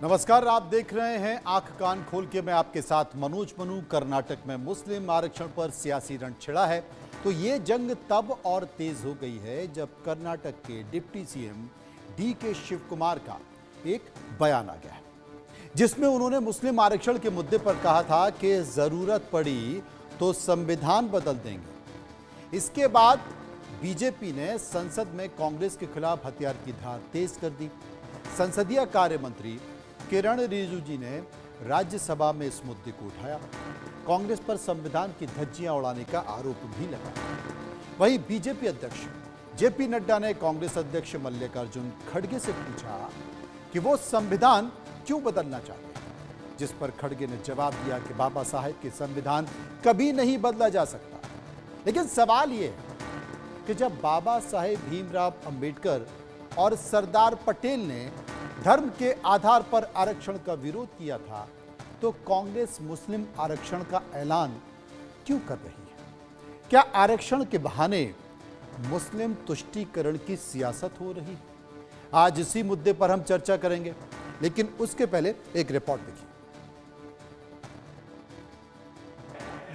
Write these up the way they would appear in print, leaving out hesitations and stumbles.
नमस्कार, आप देख रहे हैं आंख कान खोल के। मैं आपके साथ मनोज मनु। कर्नाटक में मुस्लिम आरक्षण पर सियासी रण छिड़ा है, तो ये जंग तब और तेज हो गई है जब कर्नाटक के deputy CM DK Shivakumar का एक बयान आ गया है, जिसमें उन्होंने मुस्लिम आरक्षण के मुद्दे पर कहा था कि जरूरत पड़ी तो संविधान बदल देंगे। इसके बाद बीजेपी ने संसद में कांग्रेस के खिलाफ हथियार की धार तेज कर दी। संसदीय कार्य मंत्री किरण रिजिजू ने राज्यसभा में इस मुद्दे को उठाया। कांग्रेस पर संविधान की धज्जियां उड़ाने का आरोप भी लगाया। वहीं बीजेपी अध्यक्ष जेपी नड्डा ने कांग्रेस अध्यक्ष मल्लिकार्जुन खड़गे से पूछा कि वो संविधान क्यों बदलना चाहते हैं, जिस पर खड़गे ने जवाब दिया कि बाबा साहेब के संविधान कभी नहीं बदला जा सकता। लेकिन सवाल यह है कि जब बाबा साहेब भीमराव अंबेडकर और सरदार पटेल ने धर्म के आधार पर आरक्षण का विरोध किया था, तो कांग्रेस मुस्लिम आरक्षण का ऐलान क्यों कर रही है? क्या आरक्षण के बहाने मुस्लिम तुष्टीकरण की सियासत हो रही है? आज इसी मुद्दे पर हम चर्चा करेंगे, लेकिन उसके पहले एक रिपोर्ट देखिए।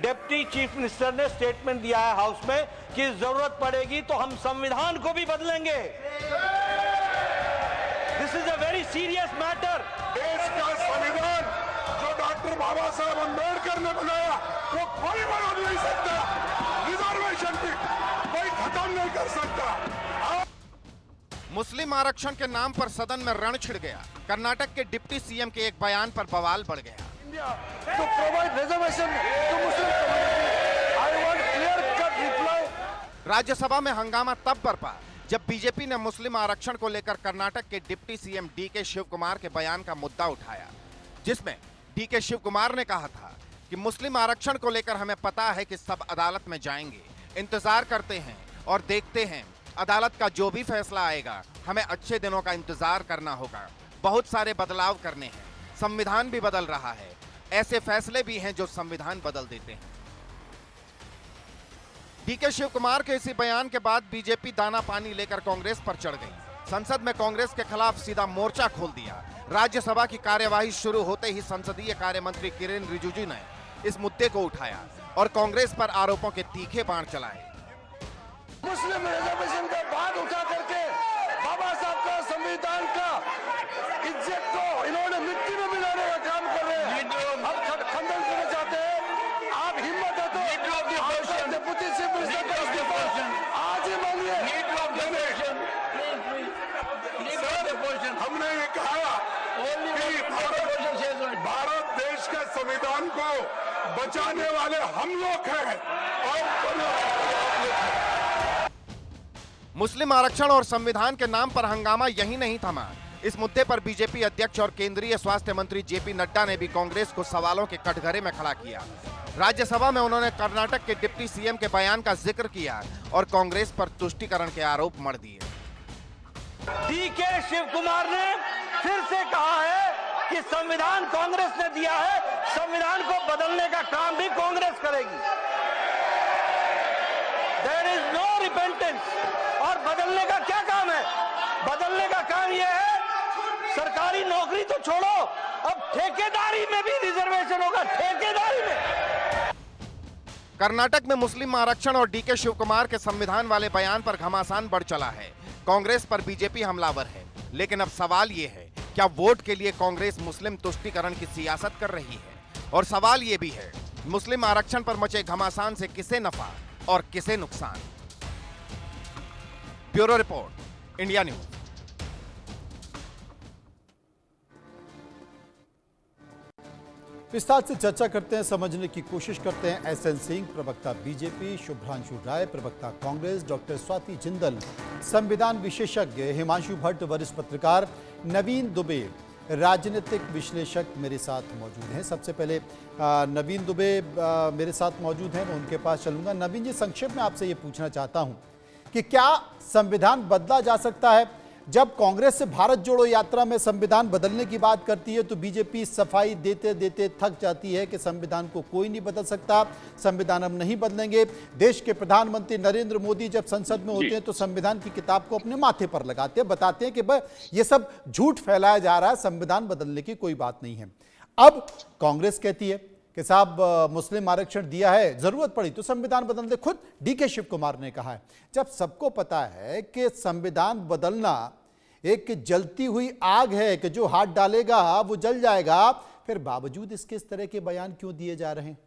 डिप्टी चीफ मिनिस्टर ने स्टेटमेंट दिया है हाउस में कि जरूरत पड़ेगी तो हम संविधान को भी बदलेंगे। This is a very serious matter. देश का संविधान जो डॉक्टर बाबा साहब अंबेडकर ने बनाया वो कोई बदल नहीं सकता। रिजर्वेशन की कोई खत्म नहीं कर सकता। मुस्लिम आरक्षण के नाम पर सदन में रण छिड़ गया। कर्नाटक के डिप्टी सीएम के एक बयान पर बवाल बढ़ गया। To provide reservation to Muslim community. I want clear-cut reply. Rajya Sabha में हंगामा तब बरपा जब बीजेपी ने मुस्लिम आरक्षण को लेकर कर्नाटक के deputy CM DK Shivakumar के बयान का मुद्दा उठाया, जिसमें डीके शिव कुमार ने कहा था कि मुस्लिम आरक्षण को लेकर हमें पता है कि सब अदालत में जाएंगे, इंतजार करते हैं और देखते हैं अदालत का जो भी फैसला आएगा, हमें अच्छे दिनों का इंतजार करना होगा। बहुत सारे बदलाव करने हैं, संविधान भी बदल रहा है, ऐसे फैसले भी हैं जो संविधान बदल देते हैं। डीके शिव कुमार के इसी बयान के बाद बीजेपी दाना पानी लेकर कांग्रेस पर चढ़ गई। संसद में कांग्रेस के खिलाफ सीधा मोर्चा खोल दिया। राज्यसभा की कार्यवाही शुरू होते ही संसदीय कार्य मंत्री किरण रिजिजू ने इस मुद्दे को उठाया और कांग्रेस पर आरोपों के तीखे बाण चलाए। मुस्लिम रिजर्वेशन का बात उठा करके बाबा साहब का संविधान का इज्जत को इन्होंने मिट्टी में मिलाने का काम कर रहे हैं। हम खंडन करना चाहते हैं। आप हिम्मत है तो डिप्टी चीफ मिनिस्टर का इस्तीफा आज ही मांगिए। हमने ये कहा कि भारत देश के संविधान को बचाने वाले हम लोग हैं और मुस्लिम आरक्षण और संविधान के नाम पर हंगामा यही नहीं थमा। इस मुद्दे पर बीजेपी अध्यक्ष और केंद्रीय स्वास्थ्य मंत्री जेपी नड्डा ने भी कांग्रेस को सवालों के कटघरे में खड़ा किया। राज्यसभा में उन्होंने कर्नाटक के डिप्टी सीएम के बयान का जिक्र किया और कांग्रेस पर तुष्टीकरण के आरोप मढ़ दिए। डीके शिव कुमार ने फिर से कहा है कि संविधान कांग्रेस ने दिया है, संविधान को बदलने का काम भी कांग्रेस करेगी। There is no repentance. और बदलने का क्या काम है? बदलने का काम यह है, सरकारी नौकरी तो छोड़ो, अब ठेकेदारी में भी रिजर्वेशन होगा। ठेकेदारी में। कर्नाटक में मुस्लिम आरक्षण और डीके शिव कुमार के संविधान वाले बयान पर घमासान बढ़ चला है। कांग्रेस पर बीजेपी हमलावर है, लेकिन अब सवाल यह है, क्या वोट के लिए कांग्रेस मुस्लिम तुष्टीकरण की सियासत कर रही है? और सवाल यह भी है, मुस्लिम आरक्षण पर मचे घमासान से किसे नफा और किसे नुकसान? Bureau report, India news. विस्तार से चर्चा करते हैं, समझने की कोशिश करते हैं। एसएन सिंह प्रवक्ता बीजेपी, शुभ्रांशु राय प्रवक्ता कांग्रेस, डॉक्टर स्वाति जिंदल संविधान विशेषज्ञ, हिमांशु भट्ट वरिष्ठ पत्रकार, नवीन दुबे राजनीतिक विश्लेषक मेरे साथ मौजूद हैं। सबसे पहले नवीन दुबे मेरे साथ मौजूद हैं, मैं उनके पास चलूंगा। नवीन जी, संक्षेप में आपसे ये पूछना चाहता हूं कि क्या संविधान बदला जा सकता है? जब कांग्रेस से भारत जोड़ो यात्रा में संविधान बदलने की बात करती है तो बीजेपी सफाई देते देते थक जाती है कि संविधान को कोई नहीं बदल सकता, संविधान हम नहीं बदलेंगे। देश के प्रधानमंत्री नरेंद्र मोदी जब संसद में होते हैं तो संविधान की किताब को अपने माथे पर लगाते हैं, बताते हैं कि ये सब झूठ फैलाया जा रहा है, संविधान बदलने की कोई बात नहीं है। अब कांग्रेस कहती है कि साहब मुस्लिम आरक्षण दिया है, जरूरत पड़ी तो संविधान बदल दे। खुद डीके शिव कुमार ने कहा है, जब सबको पता है कि संविधान बदलना एक जलती हुई आग है कि जो हाथ डालेगा वो जल जाएगा, फिर बावजूद इसके इस तरह के बयान क्यों दिए जा रहे हैं?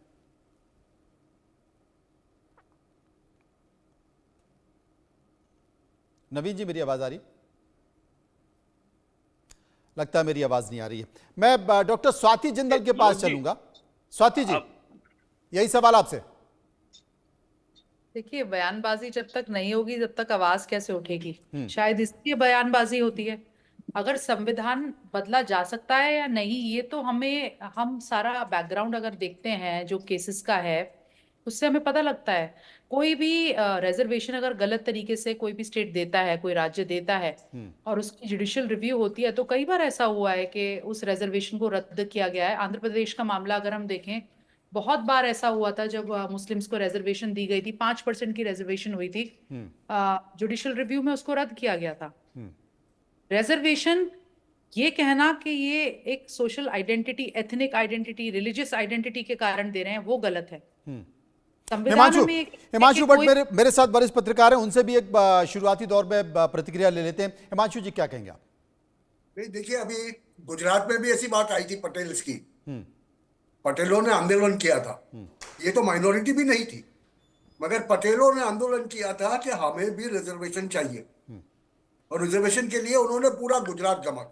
नवीन जी, मेरी आवाज आ रही? लगता है मेरी आवाज नहीं आ रही है। मैं डॉक्टर स्वाति जिंदल के पास चलूंगा। स्वाति जी, यही सवाल आपसे। देखिए, बयानबाजी जब तक नहीं होगी तब तक आवाज कैसे उठेगी? शायद इसलिए बयानबाजी होती है। अगर संविधान बदला जा सकता है या नहीं, ये तो हम सारा बैकग्राउंड अगर देखते हैं जो केसेस का है उससे हमें पता लगता है। कोई भी रिजर्वेशन अगर गलत तरीके से कोई भी स्टेट देता है, कोई राज्य देता है और उसकी जुडिशियल रिव्यू होती है, तो कई बार ऐसा हुआ है कि उस रिजर्वेशन को रद्द किया गया है। आंध्र प्रदेश का मामला अगर हम देखें, बहुत बार ऐसा हुआ था जब मुस्लिम्स को रिजर्वेशन दी गई थी, 5% की रिजर्वेशन हुई थी, जुडिशियल रिव्यू में उसको रद्द किया गया था। रिजर्वेशन ये कहना कि ये एक social identity, ethnic identity, religious identity के कारण दे रहे हैं, वो गलत है। हिमांशु भट्ट मेरे साथ वरिष्ठ पत्रकार हैं, उनसे भी एक शुरुआती दौर में प्रतिक्रिया ले लेते हैं। हिमांशु जी, क्या कहेंगे आप? नहीं, देखिए, अभी गुजरात में भी ऐसी बात आई थी पटेल्स की। पटेलों ने आंदोलन किया था, ये तो माइनॉरिटी भी नहीं थी, मगर पटेलों ने आंदोलन किया था कि हमें भी रिजर्वेशन चाहिए, और रिजर्वेशन के लिए उन्होंने पूरा गुजरात जमा।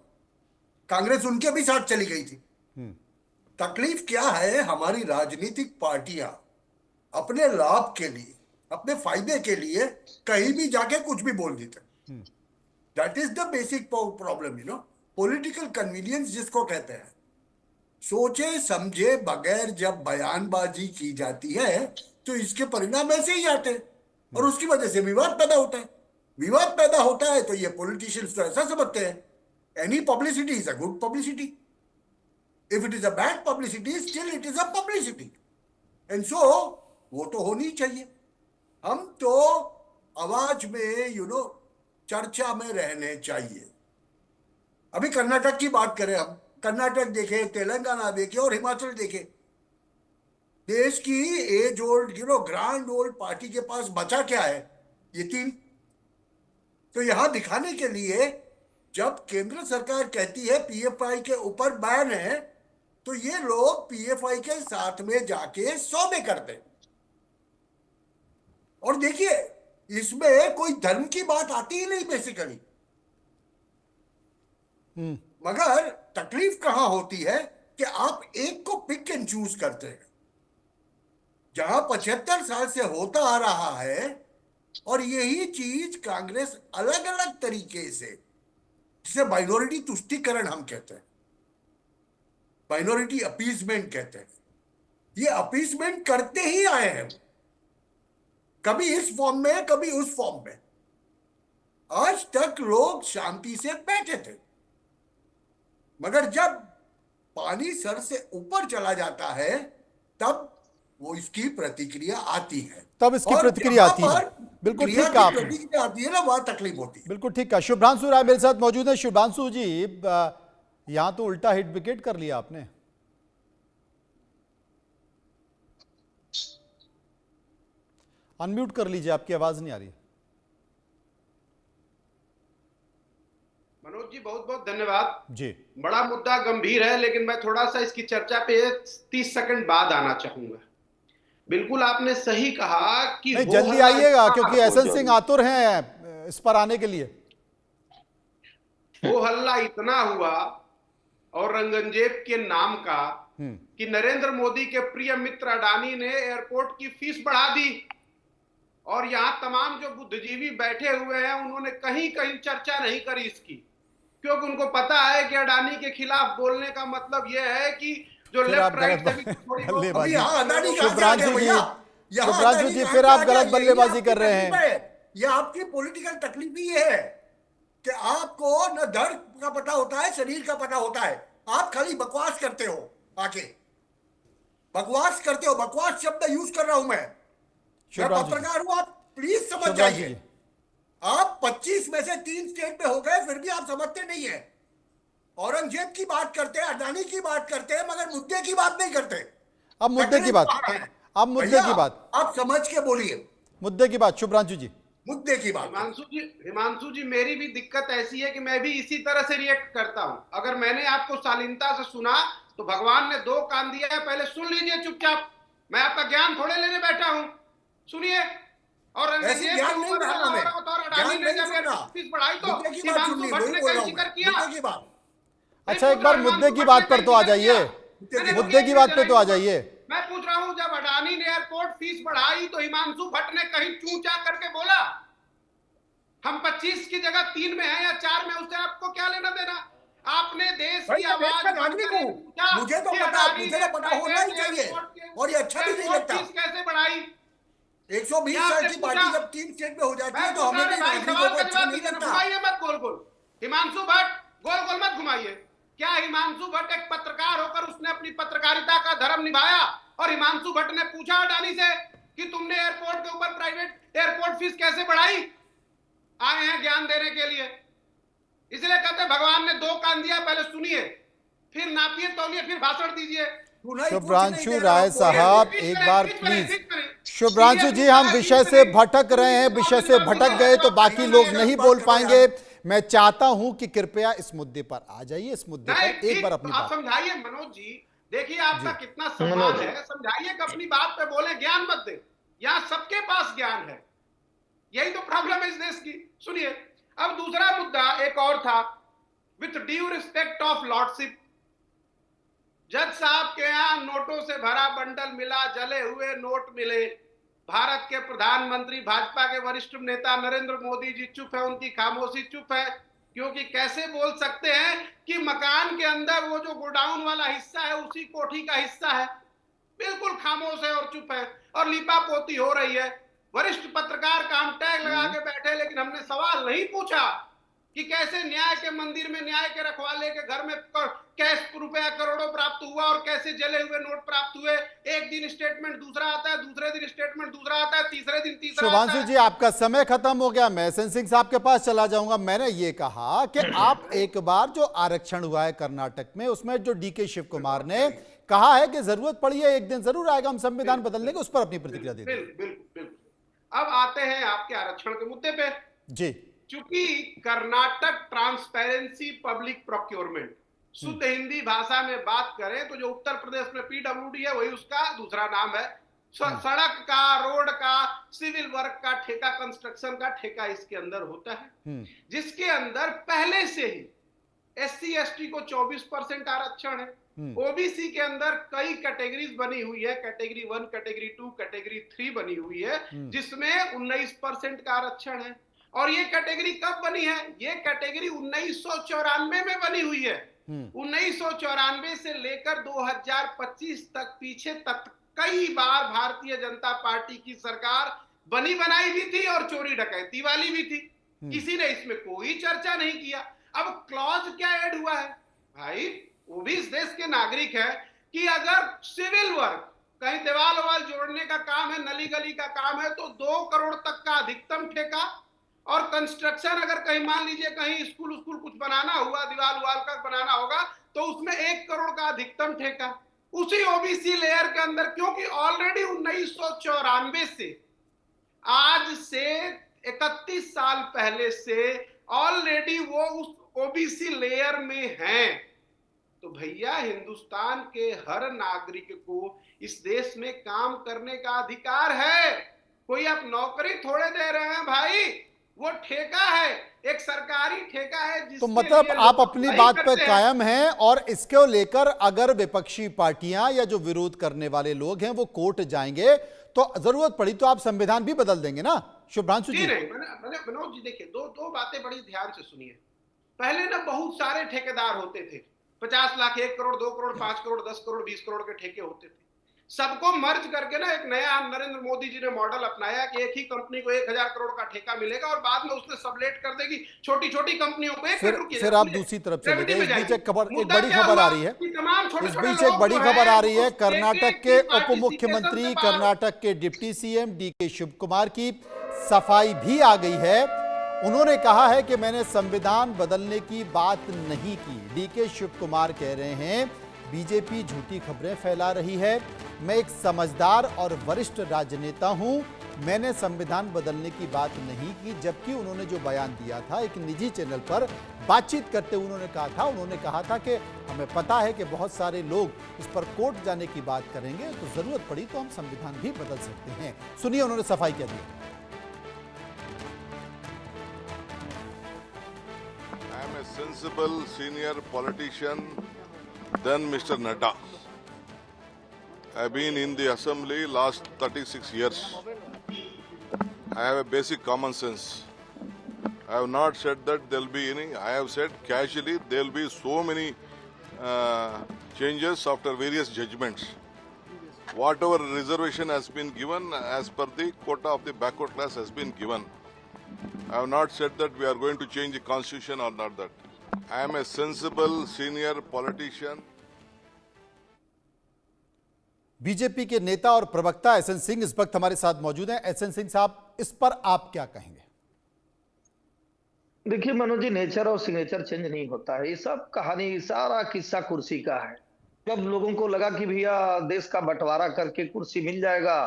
कांग्रेस उनके भी साथ चली गई थी। तकलीफ क्या है, हमारी राजनीतिक पार्टियां अपने लाभ के लिए, अपने फायदे के लिए कहीं भी जाके कुछ भी बोल देते। That is the basic problem, political convenience जिसको कहते हैं। सोचे समझे बगैर जब बयानबाजी की जाती है तो इसके परिणाम ऐसे ही आते हैं, और उसकी वजह से विवाद पैदा होता है। विवाद पैदा होता है तो ये पॉलिटिशियंस तो ऐसा समझते हैं, any publicity is a good publicity, if it is a bad publicity still it is a publicity, and so वो तो होनी चाहिए। हम तो आवाज में चर्चा में रहने चाहिए। अभी कर्नाटक की बात करें, हम कर्नाटक देखे, तेलंगाना देखे और हिमाचल देखे। देश की age old grand old party के पास बचा क्या है? ये तीन। तो यहां दिखाने के लिए जब केंद्र सरकार कहती है पीएफआई के ऊपर बैन है, तो ये लोग पीएफआई के साथ में जाके सौदे करते हैं। और देखिए, इसमें कोई धर्म की बात आती ही नहीं बेसिकली। मगर तकलीफ कहां होती है कि आप एक को पिक एंड चूज करते हैं, जहां 75 साल से होता आ रहा है, और यही चीज कांग्रेस अलग अलग तरीके से, जिसे माइनॉरिटी तुष्टीकरण हम कहते हैं, माइनॉरिटी अपीजमेंट कहते हैं, ये अपीजमेंट करते ही आए हैं, कभी इस फॉर्म में कभी उस फॉर्म में। आज तक लोग शांति से बैठे थे, मगर जब पानी सर से ऊपर चला जाता है तब वो इसकी प्रतिक्रिया आती है। तब इसकी प्रतिक्रिया आती है। बिल्कुल ठीक कहा आपने। प्रतिक्रिया आती है ना, वहां तकलीफ होती है। बिल्कुल ठीक कहा। शुभ्रांशु राय मेरे साथ मौजूद है। शुभ्रांशु जी, यहां तो उल्टा हिट विकेट कर लिया आपने। अनम्यूट कर लीजिए, आपकी आवाज नहीं आ रही। मनोज जी, बहुत बहुत धन्यवाद जी। बड़ा मुद्दा गंभीर है, लेकिन मैं थोड़ा सा इसकी चर्चा पे 30 सेकंड बाद आना चाहूंगा। बिल्कुल आपने सही कहा कि नहीं, जल्दी आइएगा क्योंकि एसएन सिंह आतुर हैं इस पर आने के लिए। वो हल्ला इतना हुआ और रंगनजेब के नाम का कि नरेंद्र मोदी के प्रिय मित्र अडानी ने एयरपोर्ट की फीस बढ़ा दी, और यहाँ तमाम जो बुद्धिजीवी बैठे हुए हैं उन्होंने कहीं कहीं चर्चा नहीं करी इसकी, क्योंकि उनको पता है कि अडानी के खिलाफ बोलने का मतलब यह है कि जो लेफ्ट राइट शुभ्रांशु जी, फिर आप गलत बल्लेबाजी कर रहे हैं। यह आपकी पॉलिटिकल तकलीफ ही है कि आपको न दर्द का पता होता है, शरीर का पता होता है। आप खाली बकवास करते हो, आके बकवास करते हो। बकवास शब्द यूज कर रहा हूं मैं शुभ्रांशु जी, पत्रकार हूं, आप प्लीज समझ शुभ्रांशु जाइए। जी, आप 25 में से 3 स्टेट में हो गए, फिर भी आप समझते नहीं है। औरंगजेब की बात करते हैं, अडानी की बात करते हैं, मगर मुद्दे की बात नहीं करते। अब मुद्दे की बात, कहाँ है? अब मुद्दे भैया, की बात, आप समझ के बोलिए, मुद्दे की बात शुभ्रांशु जी। मुद्दे की बात। हिमांशु जी मेरी भी दिक्कत ऐसी है कि मैं भी इसी तरह से रिएक्ट करता हूं। अगर मैंने आपको शालीनता से सुना तो भगवान ने 2 कान दिया है, पहले सुन लीजिए चुपचाप। मैं आपका ज्ञान थोड़े लेने बैठा हूं, सुनिए। और ऐसे ज्ञान नहीं मिला हमें, ज्ञान नहीं सुनना, फीस बढ़ाई तो मुद्दे की बात हिमांशु सुननी, भट्ट वही ने बोल रहा कहीं हूं जिक्र मैं, किया? मुद्दे की बात। अच्छा, एक बार मुद्दे की बात पर तो आ जाइए, मुद्दे की बात पे तो आ जाइए। मैं पूछ रहा हूं, जब अडानी ने एयरपोर्ट फीस बढ़ाई तो हिमांशु भट्ट ने कहीं चूचा करके बोला हम 25 की जगह 3 में है या 4 में, उससे आपको क्या लेना देना? आपने देश की आवाज नागरिक हूँ, मुझे तो पता होना ही चाहिए, और ये अच्छा भी नहीं लगता। फीस कैसे बढ़ाई? 120 साल की पार्टी जब 3 स्टेट में हो जाती है तो हमें भी नागरिकों को अच्छा नहीं लगता। घुमाइए मत गोल गोल, हिमांशु भट्ट गोल गोल मत घुमाइए। क्या हिमांशु भट्ट एक पत्रकार होकर उसने अपनी पत्रकारिता का धर्म निभाया और हिमांशु भट्ट ने पूछा अडानी से कि तुमने एयरपोर्ट के ऊपर प्राइवेट एयरपोर्ट फीस कैसे बढ़ाई? आए हैं ज्ञान देने के लिए, इसलिए कहते हैं भगवान ने 2 कान दिया, पहले सुनिए, फिर नापिए, तौलिए, फिर भाषण दीजिए। शुभ्रांशु राय साहब, एक बार प्लीज। शुभ्रांशु जी, हम विषय से भटक रहे हैं, विषय से भटक गए तो बाकी लोग नहीं बोल पाएंगे। मैं चाहता हूं कि कृपया इस मुद्दे पर आ जाइए, इस मुद्दे पर एक बार अपनी बात समझाइए। मनोज जी देखिए आपका कितना सम्मान है, समझाइए कि अपनी बात पे बोले, ज्ञान मत दे। यहाँ सबके पास ज्ञान है, यही तो प्रॉब्लम है इस देश की। सुनिए, अब दूसरा मुद्दा एक और था, with due respect of lordship. जज साहब के यहाँ नोटों से भरा बंडल मिला, जले हुए नोट मिले। भारत के प्रधानमंत्री, भाजपा के वरिष्ठ नेता नरेंद्र मोदी जी चुप है, उनकी खामोशी चुप है, क्योंकि कैसे बोल सकते हैं कि मकान के अंदर वो जो गोडाउन वाला हिस्सा है उसी कोठी का हिस्सा है। बिल्कुल खामोश है और चुप है, और लीपा पोती हो रही है। वरिष्ठ पत्रकार काम टैग लगा के बैठे, लेकिन हमने सवाल नहीं पूछा कि कैसे न्याय के मंदिर में न्याय के रखवाले के घर में कैश रुपया करोड़ों प्राप्त हुआ और कैसे जले हुए नोट प्राप्त हुए। एक दिन स्टेटमेंट दूसरा आता है, दूसरे दिन स्टेटमेंट दूसरा आता है, तीसरे दिन तीसरा आता है। शुभांशु जी, आपका समय खत्म हो गया, मैं एसएन सिंह साहब के पास चला जाऊंगा। मैंने ये कहा कि आप एक बार जो आरक्षण हुआ है कर्नाटक में, उसमें जो डीके शिव कुमार ने कहा है कि जरूरत पड़ी है एक दिन जरूर आएगा हम संविधान बदलने के, उस पर अपनी प्रतिक्रिया दे दीजिए। बिल्कुल। अब आते हैं आपके आरक्षण के मुद्दे पे जी। चूंकि कर्नाटक ट्रांसपेरेंसी पब्लिक प्रोक्योरमेंट, शुद्ध हिंदी भाषा में बात करें तो जो उत्तर प्रदेश में पीडब्ल्यूडी है वही उसका दूसरा नाम है। सड़क का, रोड का, सिविल वर्क का ठेका, कंस्ट्रक्शन का ठेका इसके अंदर होता है, जिसके अंदर पहले से ही SC ST को 24% आरक्षण है। ओबीसी के अंदर कई कैटेगरीज बनी हुई है, कैटेगरी 1, कैटेगरी 2, कैटेगरी 3 बनी हुई है, जिसमें 19% का आरक्षण है। और ये कैटेगरी कब बनी है? ये कैटेगरी 1994 में बनी हुई है। 1994 से लेकर 2025 तक, पीछे तक कई बार भारतीय जनता पार्टी की सरकार बनी बनाई भी थी और चोरी डकैती वाली भी थी, किसी ने इसमें कोई चर्चा नहीं किया। अब क्लॉज क्या ऐड हुआ है भाई? वो भी इस देश के नागरिक है कि अगर सिविल वर्क, कहीं दीवार वाल जोड़ने का काम है, नली गली का काम है, तो 2 करोड़ तक का अधिकतम ठेका। और कंस्ट्रक्शन अगर कहीं मान लीजिए कहीं स्कूल कुछ बनाना हुआ, दीवार वाल का बनाना होगा, तो उसमें 1 करोड़ का अधिकतम ठेका उसी ओबीसी लेयर के अंदर। क्योंकि ऑलरेडी 1994 से आज से 31 साल पहले से ऑलरेडी वो उस ओबीसी लेयर में हैं। तो भैया, हिंदुस्तान के हर नागरिक को इस देश में काम करने का अधिकार है। कोई आप नौकरी थोड़े दे रहे हैं भाई, वो ठेका है, एक सरकारी ठेका है। तो मतलब आप अपनी बात पर कायम हैं, और इसको लेकर अगर विपक्षी पार्टियां या जो विरोध करने वाले लोग हैं वो कोर्ट जाएंगे तो जरूरत पड़ी तो आप संविधान भी बदल देंगे ना शुभ्रांशु जी? नहीं, मनोज जी देखिए, दो बातें बड़ी ध्यान से सुनिए। पहले ना बहुत सारे ठेकेदार होते थे, 50 लाख, 1 करोड़, 2 करोड़, 5 करोड़, 10 करोड़, 20 करोड़ के ठेके होते थे। सबको मर्ज करके ना एक नया नरेंद्र मोदी जी ने मॉडल अपनाया कि एक ही कंपनी को 1000 करोड़ का ठेका मिलेगा और बाद में उसने सबलेट कर देगी छोटी छोटी कंपनियों को। एक मिनट रुकिए, फिर आप दूसरी तरफ चले गए। इस बीच एक बड़ी खबर आ रही है, इस बीच एक बड़ी खबर आ रही है कर्नाटक के उप मुख्यमंत्री, कर्नाटक के deputy CM DK Shivakumar की सफाई भी आ गई है। उन्होंने कहा है कि मैंने संविधान बदलने की बात नहीं की। डीके शिव कुमार कह रहे हैं बीजेपी झूठी खबरें फैला रही है, मैं एक समझदार और वरिष्ठ राजनेता हूं, मैंने संविधान बदलने की बात नहीं की। जबकि उन्होंने जो बयान दिया था एक निजी चैनल पर बातचीत करते हुए उन्होंने कहा था कि हमें पता है कि बहुत सारे लोग इस पर कोर्ट जाने की बात करेंगे, तो जरूरत पड़ी तो हम संविधान भी बदल सकते हैं। सुनिए उन्होंने सफाई क्या दी। I am a sensible senior politician than Mr. Nadda. I have been in the assembly last 36 years. I have a basic common sense. I have not said that there will be any. I have said casually there will be so many changes after various judgments. Whatever reservation has been given as per the quota of the backward class has been given. I have not said that we are going to change the constitution or not that. I am a sensible senior politician. BJP के नेता और प्रवक्ता SN Singh इस वक्त हमारे साथ मौजूद हैं। एसएन सिंह साहब, इस पर आप क्या कहेंगे? देखिए मनोज जी, नेचर और सिग्नेचर चेंज नहीं होता है। ये सब कहानी, सारा किस्सा कुर्सी का है। जब लोगों को लगा कि भैया देश का बंटवारा करके कुर्सी मिल जाएगा,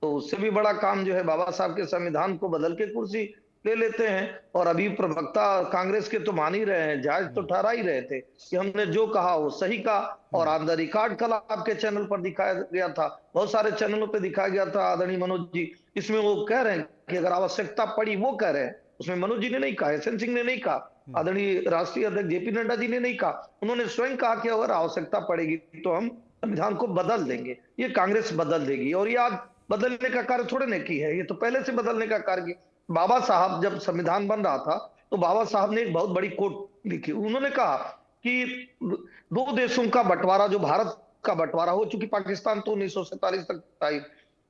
तो उससे भी बड़ा काम जो है बाबा साहब के संविधान को बदल के कुर्सी ले लेते हैं। और अभी प्रवक्ता कांग्रेस के तो मान ही रहे हैं, जायज तो ठहरा ही रहे थे कि हमने जो कहा वो सही कहा। और ऑन द रिकॉर्ड कल आपके चैनल पर दिखाया गया था, बहुत सारे चैनलों पे दिखाया गया था आदरणीय मनोज जी। इसमें वो कह रहे हैं कि अगर आवश्यकता पड़ी, वो कह रहे हैं, उसमें मनोज जी ने नहीं कहा, एसएन सिंह ने नहीं कहा, आदरणीय राष्ट्रीय अध्यक्ष जेपी नड्डा जी ने नहीं कहा। उन्होंने स्वयं कहा कि अगर आवश्यकता पड़ेगी तो हम संविधान को बदल देंगे, ये कांग्रेस बदल देगी। और ये आज बदलने का कार्य थोड़े ने की है, ये तो पहले से बदलने का कार्य। बाबा साहब जब संविधान बन रहा था तो बाबा साहब ने एक बहुत बड़ी कोट लिखी। उन्होंने कहा कि दो देशों का बंटवारा, जो भारत का बंटवारा हो, चूंकि पाकिस्तान तो 1947 तक था,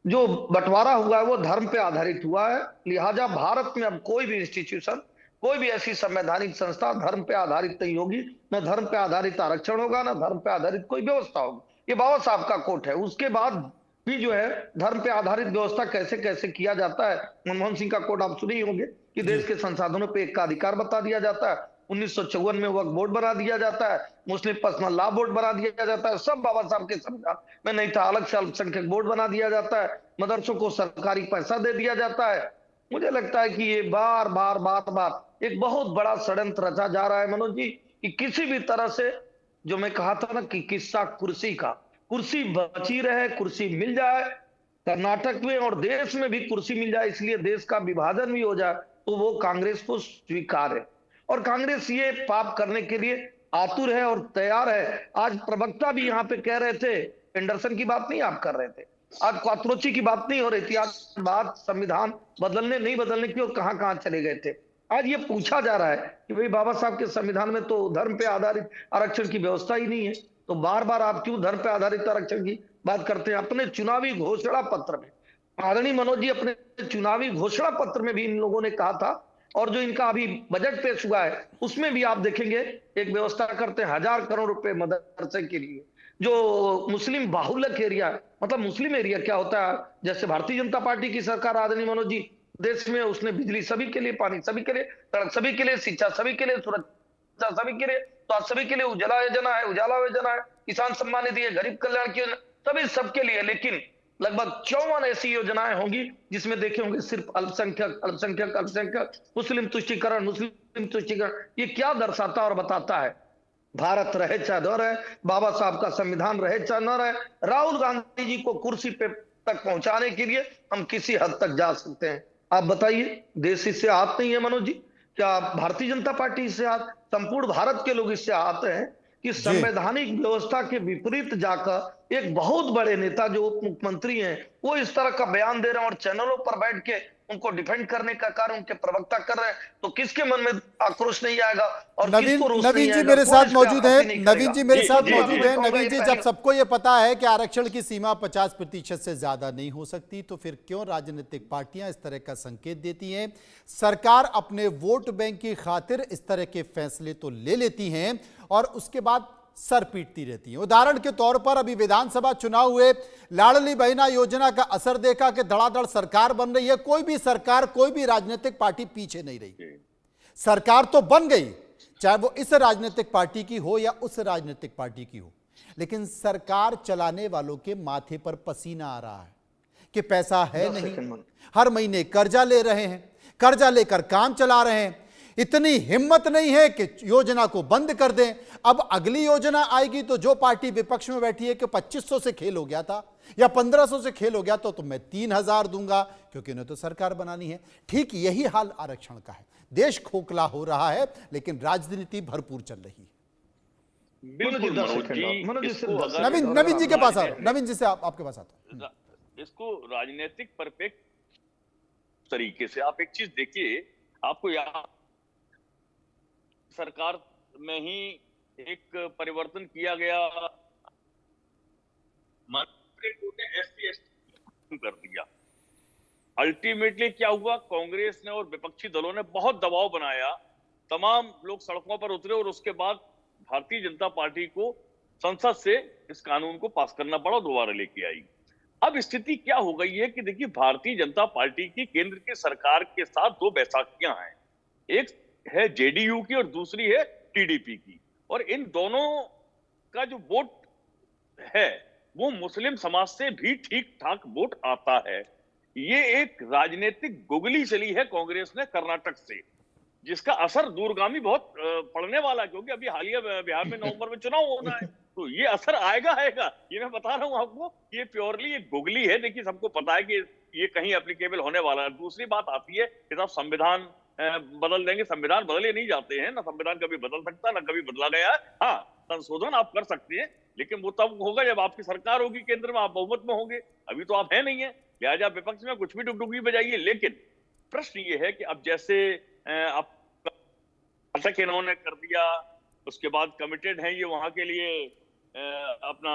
जो बंटवारा हुआ है वो धर्म पे आधारित हुआ है। लिहाजा भारत में अब कोई भी इंस्टीट्यूशन, कोई भी ऐसी संवैधानिक संस्था धर्म पे आधारित नहीं होगी। न धर्म पे आधारित आरक्षण होगा, न धर्म पे आधारित कोई व्यवस्था होगी। ये बाबा साहब का कोट है। उसके बाद भी जो है धर्म पे आधारित व्यवस्था कैसे कैसे किया जाता है। मनमोहन सिंह का कोट आप सुने ही होंगे कि देश के संसाधनों पे एक का अधिकार बता दिया जाता है। 1954 में वक्फ बोर्ड बना दिया जाता है, मुस्लिम पर्सनल लॉ बोर्ड बना दिया जाता है। सब बाबा साहब के संविधान में नहीं था। अलग से अल्पसंख्यक बोर्ड बना दिया जाता है, मदरसों को सरकारी पैसा दे दिया जाता है। मुझे लगता है कि ये बार बार एक बहुत बड़ा षड्यंत्र रचा जा रहा है मनोज जी, कि किसी भी तरह से, जो मैं कहा था ना कि किस्सा कुर्सी का, कुर्सी बची रहे, कुर्सी मिल जाए कर्नाटक में और देश में भी कुर्सी मिल जाए, इसलिए देश का विभाजन भी हो जाए, तो वो कांग्रेस को स्वीकार है। और कांग्रेस ये पाप करने के लिए आतुर है और तैयार है। आज प्रवक्ता भी यहाँ पे कह रहे थे, एंडरसन की बात नहीं आप कर रहे थे, आज क्वात्रोची की बात नहीं हो रही थी, आज बात संविधान बदलने नहीं बदलने की, और कहां कहां चले गए थे। आज ये पूछा जा रहा है कि भाई बाबा साहब के संविधान में तो धर्म पे आधारित आरक्षण की व्यवस्था ही नहीं है, तो बार बार आप क्यों धर्म पे आधारित आरक्षण की बात करते हैं? अपने चुनावी घोषणा पत्र में आदरणीय मनोज जी, अपने चुनावी घोषणा पत्र में भी इन लोगों ने कहा था, और जो इनका अभी बजट पेश हुआ है उसमें भी आप देखेंगे एक व्यवस्था करते हैं 1000 करोड़ रुपए मदरसे के लिए। जो मुस्लिम बाहुल्य एरिया, मतलब मुस्लिम एरिया क्या होता है, जैसे भारतीय जनता पार्टी की सरकार आदरणीय मनोज जी देश में, उसने बिजली सभी के लिए, पानी सभी के लिए, सड़क सभी के लिए, शिक्षा सभी के लिए, सुरक्षा सभी के लिए, तो सभी के लिए उजाला योजना है, उजाला योजना है, किसान सम्मान निधि है, गरीब कल्याण की योजना, सभी सबके लिए। लेकिन लगभग 54 ऐसी योजनाएं होंगी जिसमें देखे होंगे सिर्फ अल्पसंख्यक, मुस्लिम तुष्टीकरण। ये क्या दर्शाता और बताता है? भारत रहे चाहे न रहे, बाबा साहब का संविधान रहे चाहे न रहे, राहुल गांधी जी को कुर्सी पे तक पहुंचाने के लिए हम किसी हद तक जा सकते हैं। आप बताइए, देश इससे आहत नहीं है मनोज जी? क्या भारतीय जनता पार्टी इससे आहत? संपूर्ण भारत के लोग इससे आहत हैं कि संवैधानिक व्यवस्था के विपरीत जाकर एक बहुत बड़े नेता जो उप मुख्यमंत्री हैं, वो इस तरह का बयान दे रहे हैं और चैनलों पर बैठ के उनको डिफेंड करने का कार्य उनके प्रवक्ता कर रहे हैं, तो किसके मन में आक्रोश नहीं आएगा और नवीन किसको रोष नवीन नहीं जी आएगा? मेरे कोई साथ इस पे मौजूद हैं। आपत्ति नहीं नवीन जी मेरे साथ करेगा। मौजूद हैं। मैं नवीन जी, कहूंगा जब सबको ये पता है कि आरक्षण की सीमा 50% से ज्यादा नहीं हो सकती, तो फिर क्यों राजनीतिक पार्टियां इस तरह का संकेत देती हैं? सरकार अपने वोट बैंक की खातिर इस तरह के फैसले तो ले लेती हैं और उसके बाद सर पीटती रहती हैं। उदाहरण के तौर पर अभी विधानसभा चुनाव हुए, लाडली बहना योजना का असर देखा कि धड़ाधड़ सरकार बन रही है। कोई भी सरकार, कोई भी राजनीतिक पार्टी पीछे नहीं रही। सरकार तो बन गई, चाहे वो इस राजनीतिक पार्टी की हो या उस राजनीतिक पार्टी की हो, लेकिन सरकार चलाने वालों के माथे पर पसीना आ रहा है कि पैसा है नहीं, हर महीने कर्जा ले रहे हैं, कर्जा लेकर काम चला रहे हैं। इतनी हिम्मत नहीं है कि योजना को बंद कर दें। अब अगली योजना आएगी तो जो पार्टी विपक्ष में बैठी है कि 2500 से खेल हो गया था या 1500 से खेल हो गया तो मैं 3000 दूंगा, क्योंकि उन्हें तो सरकार बनानी है। ठीक यही हाल आरक्षण का है। देश खोखला हो रहा है, लेकिन राजनीति भरपूर चल रही है। बिल्कुल मनोज जी, नवीन जी के पास आ रहा हूं। नवीन जी से आपके पास आता हूं। इसको राजनीतिक परपेक्ट तरीके से आप एक चीज देखिए, आपको यहाँ सरकार में ही एक परिवर्तन किया गया, मंत्री ने SC/ST कर दिया। अल्टीमेटली क्या हुआ, कांग्रेस ने और विपक्षी दलों ने बहुत दबाव बनाया, तमाम लोग सड़कों पर उतरे और उसके बाद भारतीय जनता पार्टी को संसद से इस कानून को पास करना पड़ा, दोबारा लेके आई। अब स्थिति क्या हो गई है कि देखिए, भारतीय जनता पार्टी की केंद्र की सरकार के साथ दो बैसाखियां हैं, एक है JDU की और दूसरी है TDP की, और इन दोनों का जो वोट है वो मुस्लिम समाज से भी ठीक ठाक वोट आता है। ये एक राजनीतिक गुगली चली है कांग्रेस ने कर्नाटक से, जिसका असर दूरगामी बहुत पड़ने वाला, क्योंकि अभी हालिया बिहार में नवंबर में चुनाव होना है, तो ये असर आएगा ये मैं बता रहा हूं आपको। ये प्योरली एक गुगली है। देखिए, सबको पता है कि ये कहीं एप्लीकेबल होने वाला है। दूसरी बात आती है कि साहब संविधान बदल देंगे। संविधान बदले नहीं जाते हैं ना, संविधान कभी बदल सकता है ना कभी बदला गया है। हाँ, संशोधन आप कर सकते हैं, लेकिन वो तब होगा जब आपकी सरकार होगी केंद्र में, आप बहुमत में होंगे। अभी तो आप है नहीं है, लिहाजा विपक्ष में कुछ भी डुगडुगी बजाइए। लेकिन प्रश्न ये है कि अब जैसे आप अटक इन्होंने कर दिया, उसके बाद कमिटेड है ये वहां के लिए अपना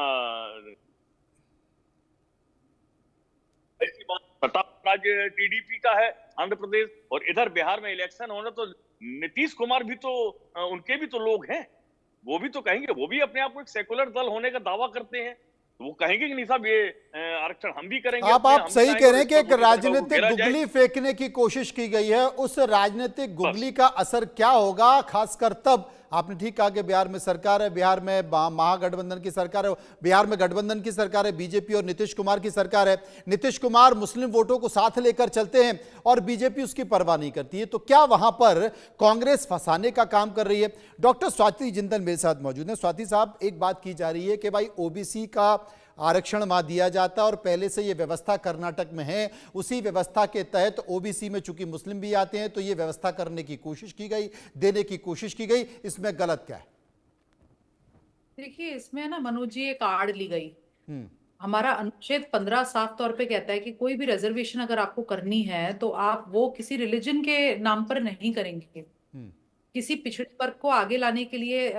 ऐसी बात प्रताप राज्य TDP का है आंध्र प्रदेश, और इधर बिहार में इलेक्शन होना, तो नीतीश कुमार भी तो उनके भी तो लोग हैं, वो भी तो कहेंगे, वो भी अपने आप को एक सेकुलर दल होने का दावा करते हैं, वो कहेंगे कि नहीं साहब ये आरक्षण हम भी करेंगे। आप सही कह रहे हैं कि एक राजनीतिक गुगली फेंकने की कोशिश की गई है। उस राजनीतिक गुगली का असर क्या होगा, खासकर तब आपने ठीक कहा कि बिहार में सरकार है, बिहार में महागठबंधन की सरकार है, बिहार में गठबंधन की सरकार है, बीजेपी और नीतीश कुमार की सरकार है। नीतीश कुमार मुस्लिम वोटों को साथ लेकर चलते हैं और बीजेपी उसकी परवाह नहीं करती है। तो क्या वहां पर कांग्रेस फंसाने का काम कर रही है? डॉक्टर स्वाति जिंदल मेरे साथ मौजूद हैं। स्वाति साहब, एक बात की जा रही है कि भाई OBC का आरक्षण वहां दिया जाता है और पहले से ये व्यवस्था कर्नाटक में है, उसी व्यवस्था के तहत OBC में चूंकि मुस्लिम भी आते हैं तो ये व्यवस्था करने की कोशिश की गई, देने की कोशिश की गई। इसमें गलत क्या है? देखिए, इसमें ना मनोज जी एक आड़ ली गई। हमारा अनुच्छेद 15 साफ तौर पे कहता है कि कोई भी रिजर्वेशन अगर आपको करनी है तो आप वो किसी रिलीजन के नाम पर नहीं करेंगे। किसी पिछड़े वर्ग को आगे लाने के लिए,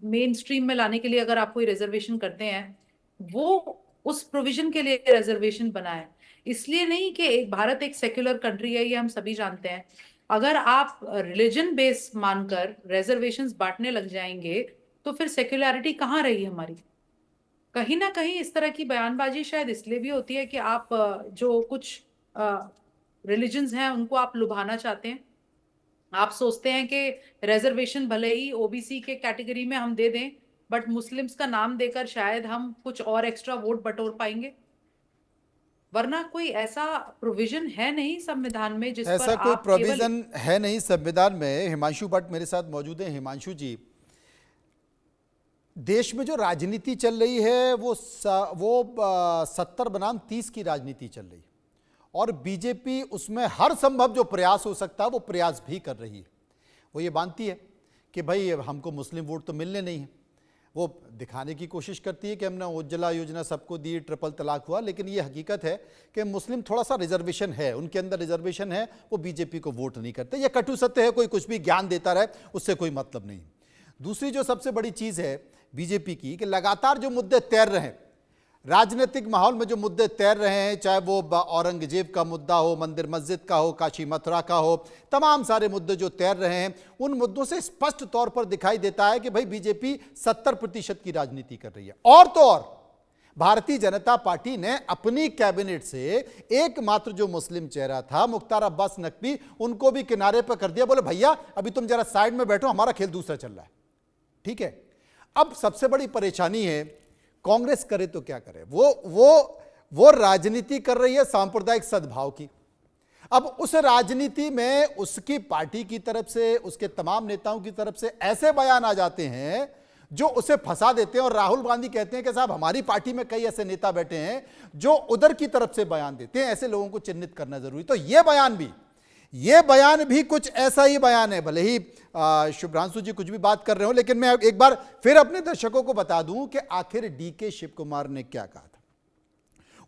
मेन स्ट्रीम में लाने के लिए अगर आप कोई रिजर्वेशन करते हैं, वो उस प्रोविजन के लिए रिजर्वेशन बना है। इसलिए नहीं कि भारत एक सेक्युलर कंट्री है, ये हम सभी जानते हैं। अगर आप रिलीजन बेस मानकर रिजर्वेशंस बांटने लग जाएंगे तो फिर सेक्युलरिटी कहाँ रही हमारी? कहीं ना कहीं इस तरह की बयानबाजी शायद इसलिए भी होती है कि आप जो कुछ रिलीजन्स हैं उनको आप लुभाना चाहते हैं। आप सोचते हैं कि रिजर्वेशन भले ही OBC के कैटेगरी में हम दे दें, बट मुस्लिम्स का नाम देकर शायद हम कुछ और एक्स्ट्रा वोट बटोर पाएंगे, वरना कोई ऐसा प्रोविजन है नहीं संविधान में जिस ऐसा पर कोई प्रोविजन है नहीं संविधान में। हिमांशु भट्ट मेरे साथ मौजूद हैं। हिमांशु जी, देश में जो राजनीति चल रही है वो 70 बनाम 30 की राजनीति चल रही है और बीजेपी उसमें हर संभव जो प्रयास हो सकता है वो प्रयास भी कर रही है। वो ये मानती है कि भाई हमको मुस्लिम वोट तो मिलने नहीं है, वो दिखाने की कोशिश करती है कि हमने उज्ज्वला योजना सबको दी, ट्रिपल तलाक हुआ, लेकिन ये हकीकत है कि मुस्लिम थोड़ा सा रिजर्वेशन है, उनके अंदर रिजर्वेशन है, वो बीजेपी को वोट नहीं करते। ये कटु सत्य है, कोई कुछ भी ज्ञान देता रहे उससे कोई मतलब नहीं। दूसरी जो सबसे बड़ी चीज है बीजेपी की कि लगातार जो मुद्दे तैर रहे हैं, राजनीतिक माहौल में जो मुद्दे तैर रहे हैं, चाहे वो औरंगजेब का मुद्दा हो, मंदिर मस्जिद का हो, काशी मथुरा का हो, तमाम सारे मुद्दे जो तैर रहे हैं, उन मुद्दों से स्पष्ट तौर पर दिखाई देता है कि भाई बीजेपी 70% की राजनीति कर रही है। और तो और भारतीय जनता पार्टी ने अपनी कैबिनेट से एकमात्र जो मुस्लिम चेहरा था मुख्तार अब्बास नकवी, उनको भी किनारे पर कर दिया, बोले भैया अभी तुम जरा साइड में बैठो, हमारा खेल दूसरा चल रहा है। ठीक है, अब सबसे बड़ी परेशानी है कांग्रेस करे तो क्या करे, वो राजनीति कर रही है सांप्रदायिक सद्भाव की। अब उस राजनीति में उसकी पार्टी की तरफ से, उसके तमाम नेताओं की तरफ से ऐसे बयान आ जाते हैं जो उसे फंसा देते हैं। और राहुल गांधी कहते हैं कि साहब हमारी पार्टी में कई ऐसे नेता बैठे हैं जो उधर की तरफ से बयान देते हैं, ऐसे लोगों को चिन्हित करना जरूरी। तो ये बयान भी कुछ ऐसा ही बयान है। भले ही शुभ्रांशु जी कुछ भी बात कर रहे हो, लेकिन मैं एक बार फिर अपने दर्शकों को बता दूं कि आखिर डीके शिव कुमार ने क्या कहा था।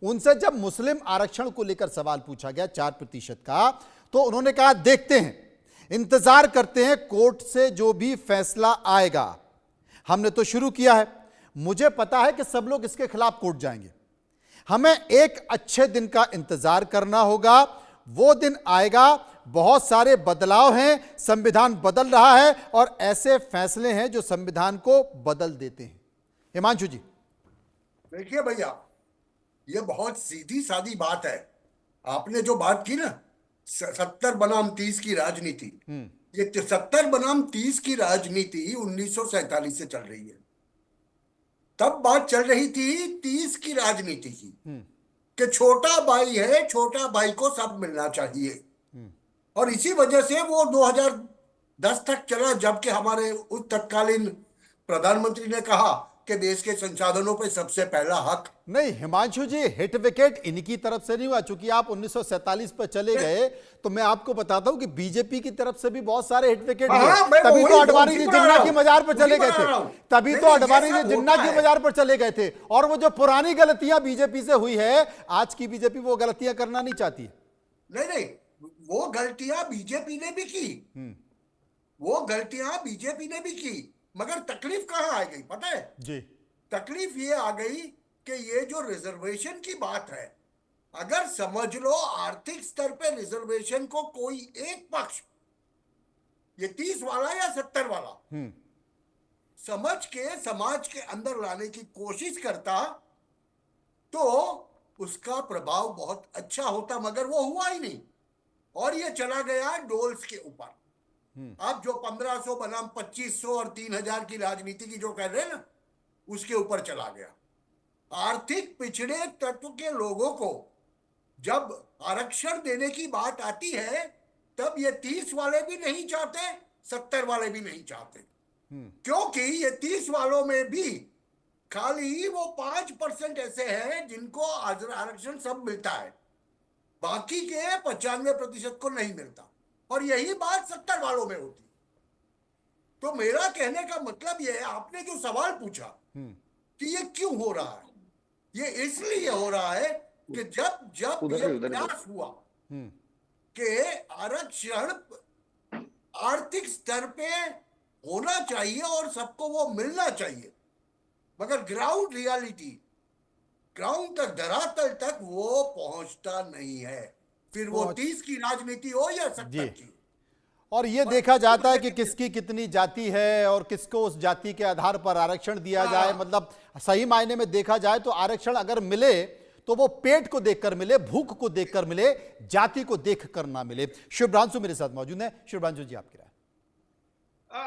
उनसे जब मुस्लिम आरक्षण को लेकर सवाल पूछा गया 4% का, तो उन्होंने कहा देखते हैं, इंतजार करते हैं कोर्ट से जो भी फैसला आएगा। हमने तो शुरू किया है, मुझे पता है कि सब लोग इसके खिलाफ कोर्ट जाएंगे, हमें एक अच्छे दिन का इंतजार करना होगा, वो दिन आएगा। बहुत सारे बदलाव हैं, संविधान बदल रहा है और ऐसे फैसले हैं जो संविधान को बदल देते हैं। हिमांशु जी, देखिए भैया, ये बहुत सीधी सादी बात है। आपने जो बात की ना 70 बनाम 30 की राजनीति, ये 70 बनाम 30 की राजनीति 1947 से चल रही है। तब बात चल रही थी 30 की राजनीति की कि छोटा भाई है, छोटा भाई को सब मिलना चाहिए। और इसी वजह से वो 2010 तक चला, जबकि हमारे उस तत्कालीन प्रधानमंत्री ने कहा कि देश के संसाधनों पे सबसे पहला हक। नहीं हिमांशु जी, हिट विकेट इनकी तरफ से नहीं हुआ। चूंकि आप 1947 पर चले गए, तो मैं आपको बताता हूं कि बीजेपी की तरफ से भी बहुत सारे हिट विकेट हुए। तभी तो अडवाणी जी जिन्ना की मजार पर चले गए थे, तभी तो अडवाणी जी जिन्ना की मजार पर चले गए थे। और वो जो पुरानी गलतियां बीजेपी से हुई है, आज की बीजेपी वो गलतियां करना नहीं चाहती। नहीं, वो गलतियां बीजेपी ने भी की, वो गलतियां बीजेपी ने भी की, मगर तकलीफ कहां आ गई पता है जी? तकलीफ ये आ गई कि ये जो रिजर्वेशन की बात है, अगर समझ लो आर्थिक स्तर पे रिजर्वेशन को कोई एक पक्ष, ये 30 वाला या 70 वाला, समझ के समाज के अंदर लाने की कोशिश करता तो उसका प्रभाव बहुत अच्छा होता, मगर वो हुआ ही नहीं। और ये चला गया डोल्स के ऊपर। आप जो 1500 बनाम 2500 और 3000 की राजनीति की जो कह रहे हैं ना, उसके ऊपर चला गया। आर्थिक पिछड़े तत्व के लोगों को जब आरक्षण देने की बात आती है, तब ये 30 वाले भी नहीं चाहते, 70 वाले भी नहीं चाहते, क्योंकि ये 30 वालों में भी खाली वो 5% ऐसे हैं जिनको आरक्षण सब मिलता है, बाकी के 95% को नहीं मिलता। और यही बात 70 वालों में होती। तो मेरा कहने का मतलब यह है, आपने जो सवाल पूछा कि ये क्यों हो रहा है, ये इसलिए हो रहा है कि जब ये प्रयास हुआ कि आरक्षण आर्थिक स्तर पे होना चाहिए और सबको वो मिलना चाहिए, मगर ग्राउंड रियलिटी, ग्राउंड तक, धरातल तक वो पहुंचता नहीं है। फिर वो 30 की राजनीति हो या 70 की। और ये देखा जाता है कि किसकी कितनी जाति है और किसको उस जाति के आधार पर आरक्षण दिया जाए। मतलब सही मायने में देखा जाए तो आरक्षण अगर मिले तो वो पेट को देखकर मिले, भूख को देखकर मिले, जाति को देखकर ना मिले। शुभ्रांशु मेरे साथ मौजूद है। शुभ्रांशु जी, आपकी राय।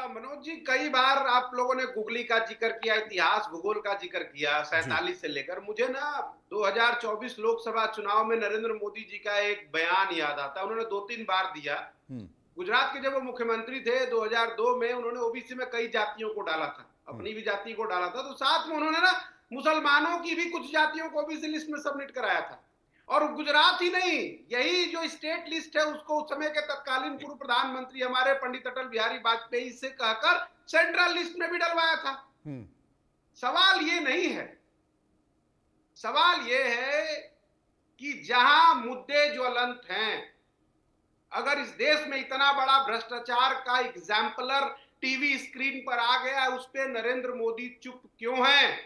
मनोज जी, कई बार आप लोगों ने गुगली का जिक्र किया, इतिहास भूगोल का जिक्र किया 47 से लेकर। मुझे ना 2024 लोकसभा चुनाव में नरेंद्र मोदी जी का एक बयान याद आता है। उन्होंने 2-3 बार दिया। गुजरात के जब वो मुख्यमंत्री थे 2002 में, उन्होंने ओबीसी में कई जातियों को डाला था, अपनी भी जाति को डाला था। तो साथ में उन्होंने ना मुसलमानों की भी कुछ जातियों को ओबीसी लिस्ट में सबमिट कराया था। और गुजरात ही नहीं, यही जो स्टेट लिस्ट है उसको उस समय के तत्कालीन पूर्व प्रधानमंत्री हमारे पंडित अटल बिहारी वाजपेयी से कहकर सेंट्रल लिस्ट में भी डलवाया था। सवाल ये नहीं है, सवाल ये है कि जहां मुद्दे ज्वलंत हैं, अगर इस देश में इतना बड़ा भ्रष्टाचार का एग्जाम्पलर टीवी स्क्रीन पर आ गया, उस पे नरेंद्र मोदी चुप क्यों हैं?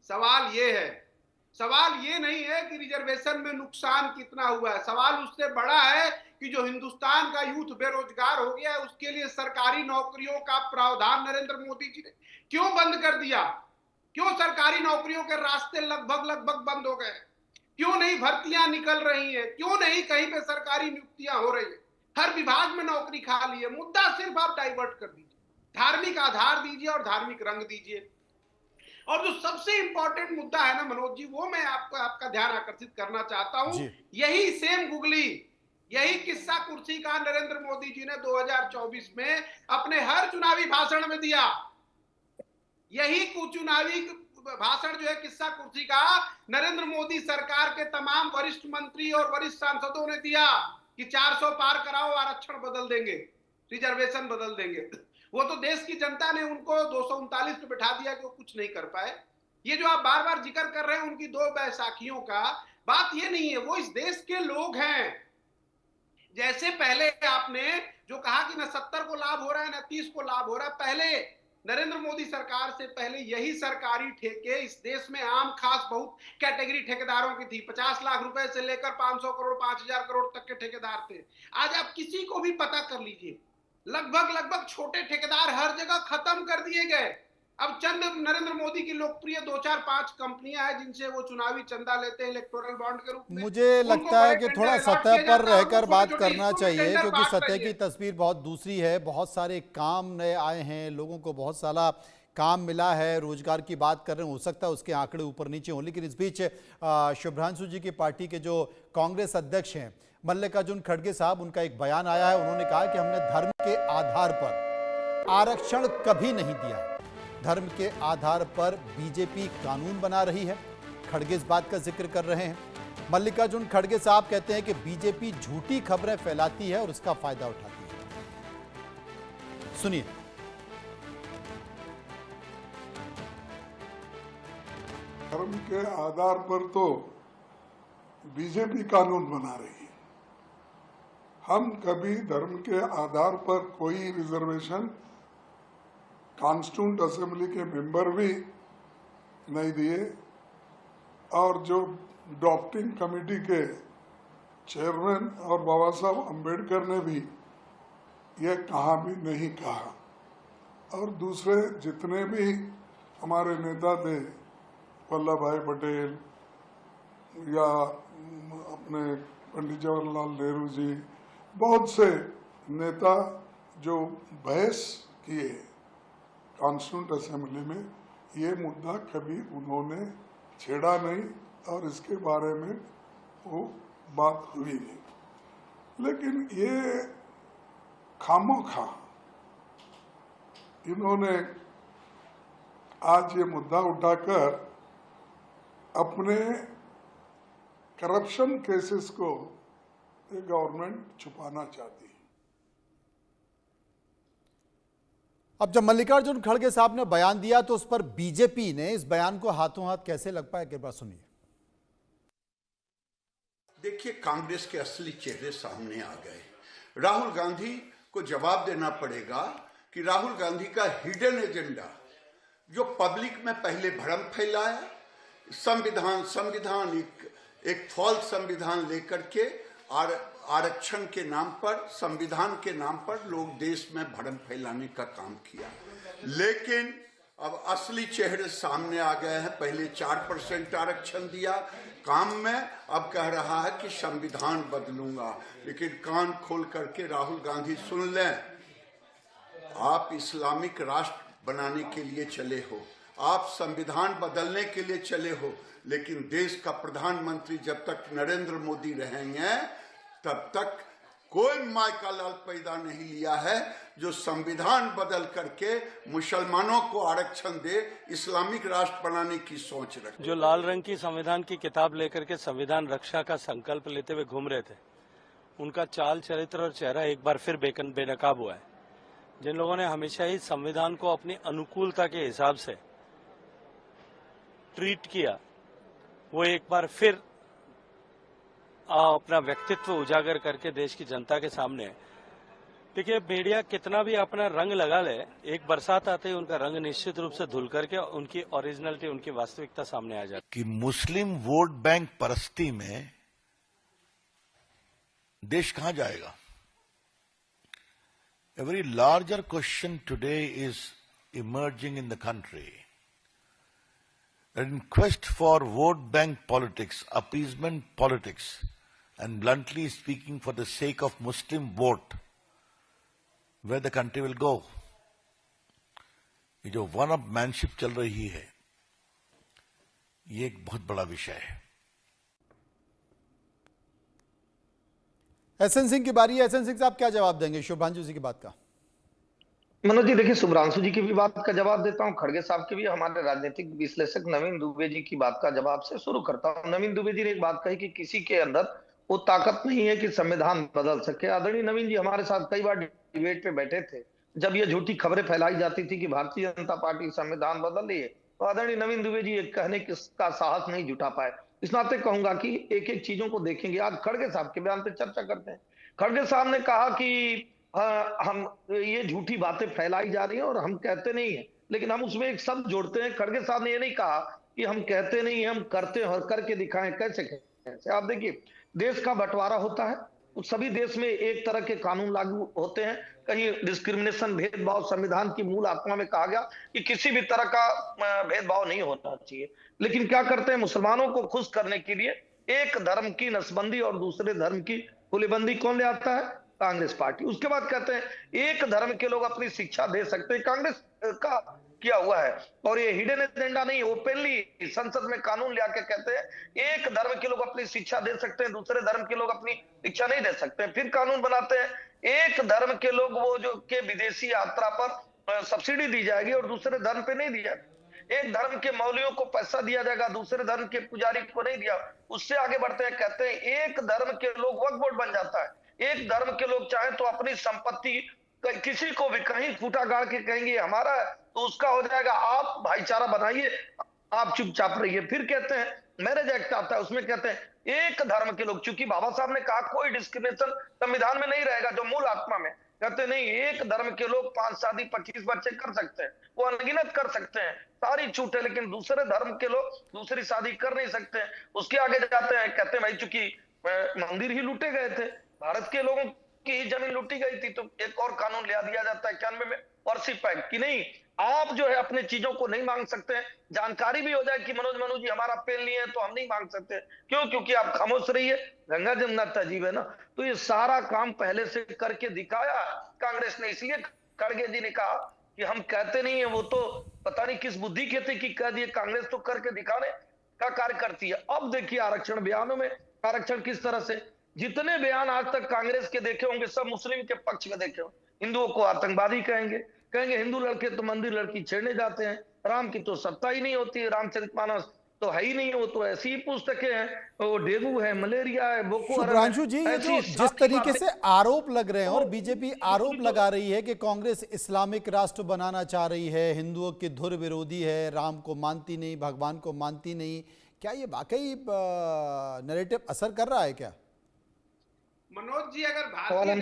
सवाल ये है। सवाल ये नहीं है कि रिजर्वेशन में नुकसान कितना हुआ है, सवाल उससे बड़ा है कि जो हिंदुस्तान का यूथ बेरोजगार हो गया है, उसके लिए सरकारी नौकरियों का प्रावधान नरेंद्र मोदी जी ने क्यों बंद कर दिया? क्यों सरकारी नौकरियों के रास्ते लगभग बंद हो गए? क्यों नहीं भर्तियां निकल रही हैं? क्यों नहीं कहीं पे सरकारी नियुक्तियां हो रही है? हर विभाग में नौकरी खाली है। मुद्दा सिर्फ आप डाइवर्ट कर दीजिए, धार्मिक आधार दीजिए और धार्मिक रंग दीजिए। और जो सबसे इंपॉर्टेंट मुद्दा है ना मनोज जी, वो मैं आपका ध्यान आकर्षित करना चाहता हूं। यही सेम गुगली, यही किस्सा कुर्सी का नरेंद्र मोदी जी ने 2024 में अपने हर चुनावी भाषण में दिया। यही चुनावी भाषण जो है किस्सा कुर्सी का नरेंद्र मोदी सरकार के तमाम वरिष्ठ मंत्री और वरिष्ठ सांसदों ने दिया कि 400 पार कराओ, आरक्षण बदल देंगे, रिजर्वेशन बदल देंगे। वो तो देश की जनता ने उनको 239 पे बैठा दिया कि वो कुछ नहीं कर पाए। ये जो आप बार बार जिक्र कर रहे हैं उनकी 2 बैसाखियों का, बात ये नहीं है, वो इस देश के लोग हैं। जैसे पहले आपने जो कहा कि न 70 को लाभ हो रहा है न 30 को लाभ हो रहा है, पहले नरेंद्र मोदी सरकार से पहले यही सरकारी ठेके इस देश में आम खास बहुत कैटेगरी ठेकेदारों की थी। 50 लाख रुपए से लेकर 500 करोड़ 5000 करोड़ तक के ठेकेदार थे। आज आप किसी को भी पता कर लीजिए, लगभग छोटे ठेकेदार हर जगह खत्म कर दिए गए। अब चंद नरेंद्र मोदी की लोकप्रिय 2 4 5 कंपनियां हैं जिनसे वो चुनावी चंदा लेते हैं इलेक्टोरल बॉन्ड के रूप में। मुझे लगता है कि थोड़ा सतह पर रहकर बात करना चाहिए, क्योंकि सतह की तस्वीर बहुत दूसरी है। बहुत सारे काम नए आए हैं, लोगों को बहुत सारा काम मिला है, रोजगार की बात कर रहे हैं, हो सकता है उसके आंकड़े ऊपर नीचे हों। लेकिन इस बीच शुभ्रांशु जी की पार्टी के जो कांग्रेस अध्यक्ष हैं मल्लिकार्जुन खड़गे साहब, उनका एक बयान आया है। उन्होंने कहा कि हमने धर्म के आधार पर आरक्षण कभी नहीं दिया। धर्म के आधार पर बीजेपी कानून बना रही है। खड़गे इस बात का जिक्र कर रहे हैं। मल्लिकार्जुन खड़गे साहब कहते हैं कि बीजेपी झूठी खबरें फैलाती है और उसका फायदा उठाती है। सुनिए। धर्म के आधार पर तो बीजेपी कानून बना रही है। हम कभी धर्म के आधार पर कोई रिजर्वेशन कॉन्स्टिट्यूंट असेंबली के मेंबर भी नहीं दिए, और जो ड्राफ्टिंग कमेटी के चेयरमैन और बाबा साहब अम्बेडकर ने भी ये कहा भी नहीं कहा। और दूसरे जितने भी हमारे नेता थे, वल्लभ भाई पटेल या अपने पंडित जवाहरलाल नेहरू जी, बहुत से नेता जो बहस किए कॉन्स्टिट्यूंट असेंबली में, ये मुद्दा कभी उन्होंने छेड़ा नहीं और इसके बारे में वो बात हुई नहीं। लेकिन ये खामोखा इन्होंने आज ये मुद्दा उठाकर अपने करप्शन केसेस को ये गवर्नमेंट छुपाना चाहती है। अब जब मल्लिकार्जुन खड़गे साहब ने बयान दिया तो उस पर बीजेपी ने इस बयान को हाथों हाथ कैसे लग पाया, एक बार सुनिए। देखिए, कांग्रेस के असली चेहरे सामने आ गए। राहुल गांधी को जवाब देना पड़ेगा कि राहुल गांधी का हिडन एजेंडा जो पब्लिक में पहले भ्रम फैलाया, संविधान एक फॉल्स संविधान लेकर के आरक्षण के नाम पर, संविधान के नाम पर लोग देश में भ्रम फैलाने का काम किया। लेकिन अब असली चेहरे सामने आ गए हैं। पहले 4% आरक्षण दिया काम में, अब कह रहा है कि संविधान बदलूंगा। लेकिन कान खोल करके राहुल गांधी सुन लें, आप इस्लामिक राष्ट्र बनाने के लिए चले हो, आप संविधान बदलने के लिए चले हो, लेकिन देश का प्रधानमंत्री जब तक नरेंद्र मोदी रहेंगे तब तक कोई माय का लाल पैदा नहीं लिया है जो संविधान बदल करके मुसलमानों को आरक्षण दे, इस्लामिक राष्ट्र बनाने की सोच रखे। जो लाल रंग की संविधान की किताब लेकर के संविधान रक्षा का संकल्प लेते हुए घूम रहे थे, उनका चाल चरित्र और चेहरा एक बार फिर बेनकाब हुआ है। जिन लोगों ने हमेशा ही संविधान को अपनी अनुकूलता के हिसाब से ट्रीट किया वो एक बार फिर अपना व्यक्तित्व उजागर करके देश की जनता के सामने। देखिए, मीडिया कितना भी अपना रंग लगा ले, एक बरसात आते ही उनका रंग निश्चित रूप से धुल करके उनकी ओरिजिनलिटी, उनकी वास्तविकता सामने आ जाती कि मुस्लिम वोट बैंक परस्ती में देश कहां जाएगा। A very larger question today is emerging in the country. In quest for vote bank politics, appeasement politics, and bluntly speaking for the sake of Muslim vote, where the country will go. ये जो one up manship चल रही है, ये एक बहुत बड़ा विषय है। एसएन सिंह की बारी है। एसएन सिंह साहब क्या जवाब देंगे शुभ्रांशु जी की बात का? मनोज जी, देखिए, शुभ्रांशु जी की भी बात का जवाब देता हूं, खड़गे साहब की भी। हमारे राजनीतिक विश्लेषक नवीन दुबे जी की बात का जवाब से शुरू करता हूं। नवीन दुबे जी ने एक बात कही कि किसी के अंदर वो ताकत नहीं है कि संविधान बदल सके। आदरणीय नवीन जी हमारे साथ कई बार डिबेट पे बैठे थे, जब ये झूठी खबरें फैलाई जाती थी कि भारतीय जनता पार्टी संविधान बदल रही है, तो आदरणीय नवीन दुबे जी एक कहने का साहस नहीं जुटा पाए। इस नाते कहूंगा कि एक एक चीजों को देखेंगे। आज खड़गे साहब के बयान पे चर्चा करते हैं। खड़गे साहब ने कहा कि हम ये झूठी बातें फैलाई जा रही हैं और हम कहते नहीं है, लेकिन हम उसमें एक शब्द जोड़ते हैं। खड़गे साहब ने ये नहीं कहा कि हम कहते नहीं है, हम करते हैं और करके दिखाएं। कैसे? आप देखिए, देश का बंटवारा होता है, सभी देश में एक तरह के कानून लागू होते हैं। कहीं डिस्क्रिमिनेशन, भेदभाव, संविधान की मूल आत्मा में कहा गया कि किसी भी तरह का भेदभाव नहीं होना चाहिए। लेकिन क्या करते हैं, मुसलमानों को खुश करने के लिए एक धर्म की नसबंदी और दूसरे धर्म की खुलेबंदी कौन ले आता है? कांग्रेस पार्टी। उसके बाद कहते हैं एक धर्म के लोग अपनी शिक्षा दे सकते हैं। कांग्रेस का किया हुआ है, और ये हिडन एजेंडा नहीं, ओपनली संसद में कानून ले आके कहते हैं एक धर्म के लोग अपनी शिक्षा दे सकते हैं, दूसरे धर्म के लोग अपनी शिक्षा नहीं दे सकते। फिर कानून बनाते हैं एक धर्म के लोग वो जो के विदेशी यात्रा पर सब्सिडी दी जाएगी और दूसरे धर्म पे नहीं दी जाएगी। एक धर्म के मौलवियों को पैसा दिया जाएगा, दूसरे धर्म के पुजारी को नहीं दिया। उससे आगे बढ़ते हैं, कहते हैं एक धर्म के लोग वक्फ बोर्ड बन जाता है। एक धर्म के लोग चाहे तो अपनी संपत्ति किसी को भी कहीं फूटा गाड़ के कहेंगे हमारा है, तो उसका हो जाएगा। आप भाईचारा बनाइए, आप चुपचाप रहिए। फिर कहते हैं मैरिज एक्ट आता है, उसमें कहते हैं एक धर्म के लोग, चूंकि बाबा साहब ने कहा कोई डिस्क्रिमिनेशन संविधान में नहीं रहेगा, जो मूल आत्मा में कहते नहीं, एक धर्म के लोग 5 शादी 25 बच्चे कर सकते हैं, वो अनगिनत कर सकते हैं, सारी छूट है। लेकिन दूसरे धर्म के लोग दूसरी शादी कर नहीं सकते हैं। उसके आगे जाते हैं, कहते हैं भाई चूंकि मंदिर ही लूटे गए थे, भारत के लोगों की ही जमीन लूटी गई थी, तो एक और कानून ले दिया जाता है 91 में, वर्शिप एक्ट, कि नहीं आप जो है अपने चीजों को नहीं मांग सकते हैं। जानकारी भी हो जाए कि मनोज जी हमारा पेन लिए हैं तो हम नहीं मांग सकते। क्यों? क्योंकि आप खामोश रहिए, गंगा जमुना तहजीब है ना। तो ये सारा काम पहले से करके दिखाया कांग्रेस ने। इसलिए खड़गे जी ने कहा कि हम कहते नहीं है, वो तो पता नहीं किस बुद्धि के थे कि कह दिए। कांग्रेस तो करके दिखाने का कार्य करती है। अब देखिए आरक्षण बयानों में आरक्षण किस तरह से, जितने बयान आज तक कांग्रेस के देखे होंगे सब मुस्लिम के पक्ष में देखे होंगे। हिंदुओं को आतंकवादी कहेंगे हिंदू लड़के तो मंदिर लड़की छेड़ने जाते हैं, राम की तो सत्ता ही नहीं होती है, रामचरितमानस तो है ही नहीं, वो तो ऐसी ही पुस्तकें हैं, वो डेंगू है, मलेरिया है, बोको हराम है। जी, ये जो जिस तरीके से आरोप लग रहे हैं और बीजेपी आरोप लगा रही है कि कांग्रेस इस्लामिक राष्ट्र बनाना चाह रही है, हिंदुओं की धुर विरोधी है, राम को मानती नहीं, भगवान को मानती नहीं, क्या ये वाकई नैरेटिव असर कर रहा है क्या? मनोज जी, अगर भारतीय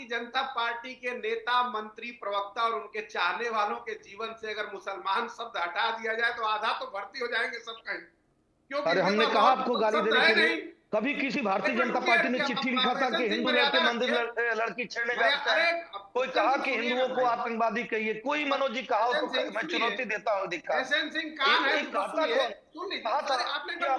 जनता पार्टी के नेता, मंत्री, प्रवक्ता और उनके चाहने वालों के जीवन से अगर मुसलमान शब्द हटा दिया जाए तो आधा तो भर्ती हो जाएंगे सब कहीं। क्योंकि अरे हमने कहा आपको गाली देने के लिए, कभी किसी भारतीय जनता पार्टी ने चिट्ठी लिखा था कि हिंदू लड़के मंदिर लड़की छेड़ने जाते हैं? कोई कहा कि हिंदुओं को आतंकवादी कहिए? कोई मनोज जी कहा तो मैं चुनौती देता हूँ, दिखा।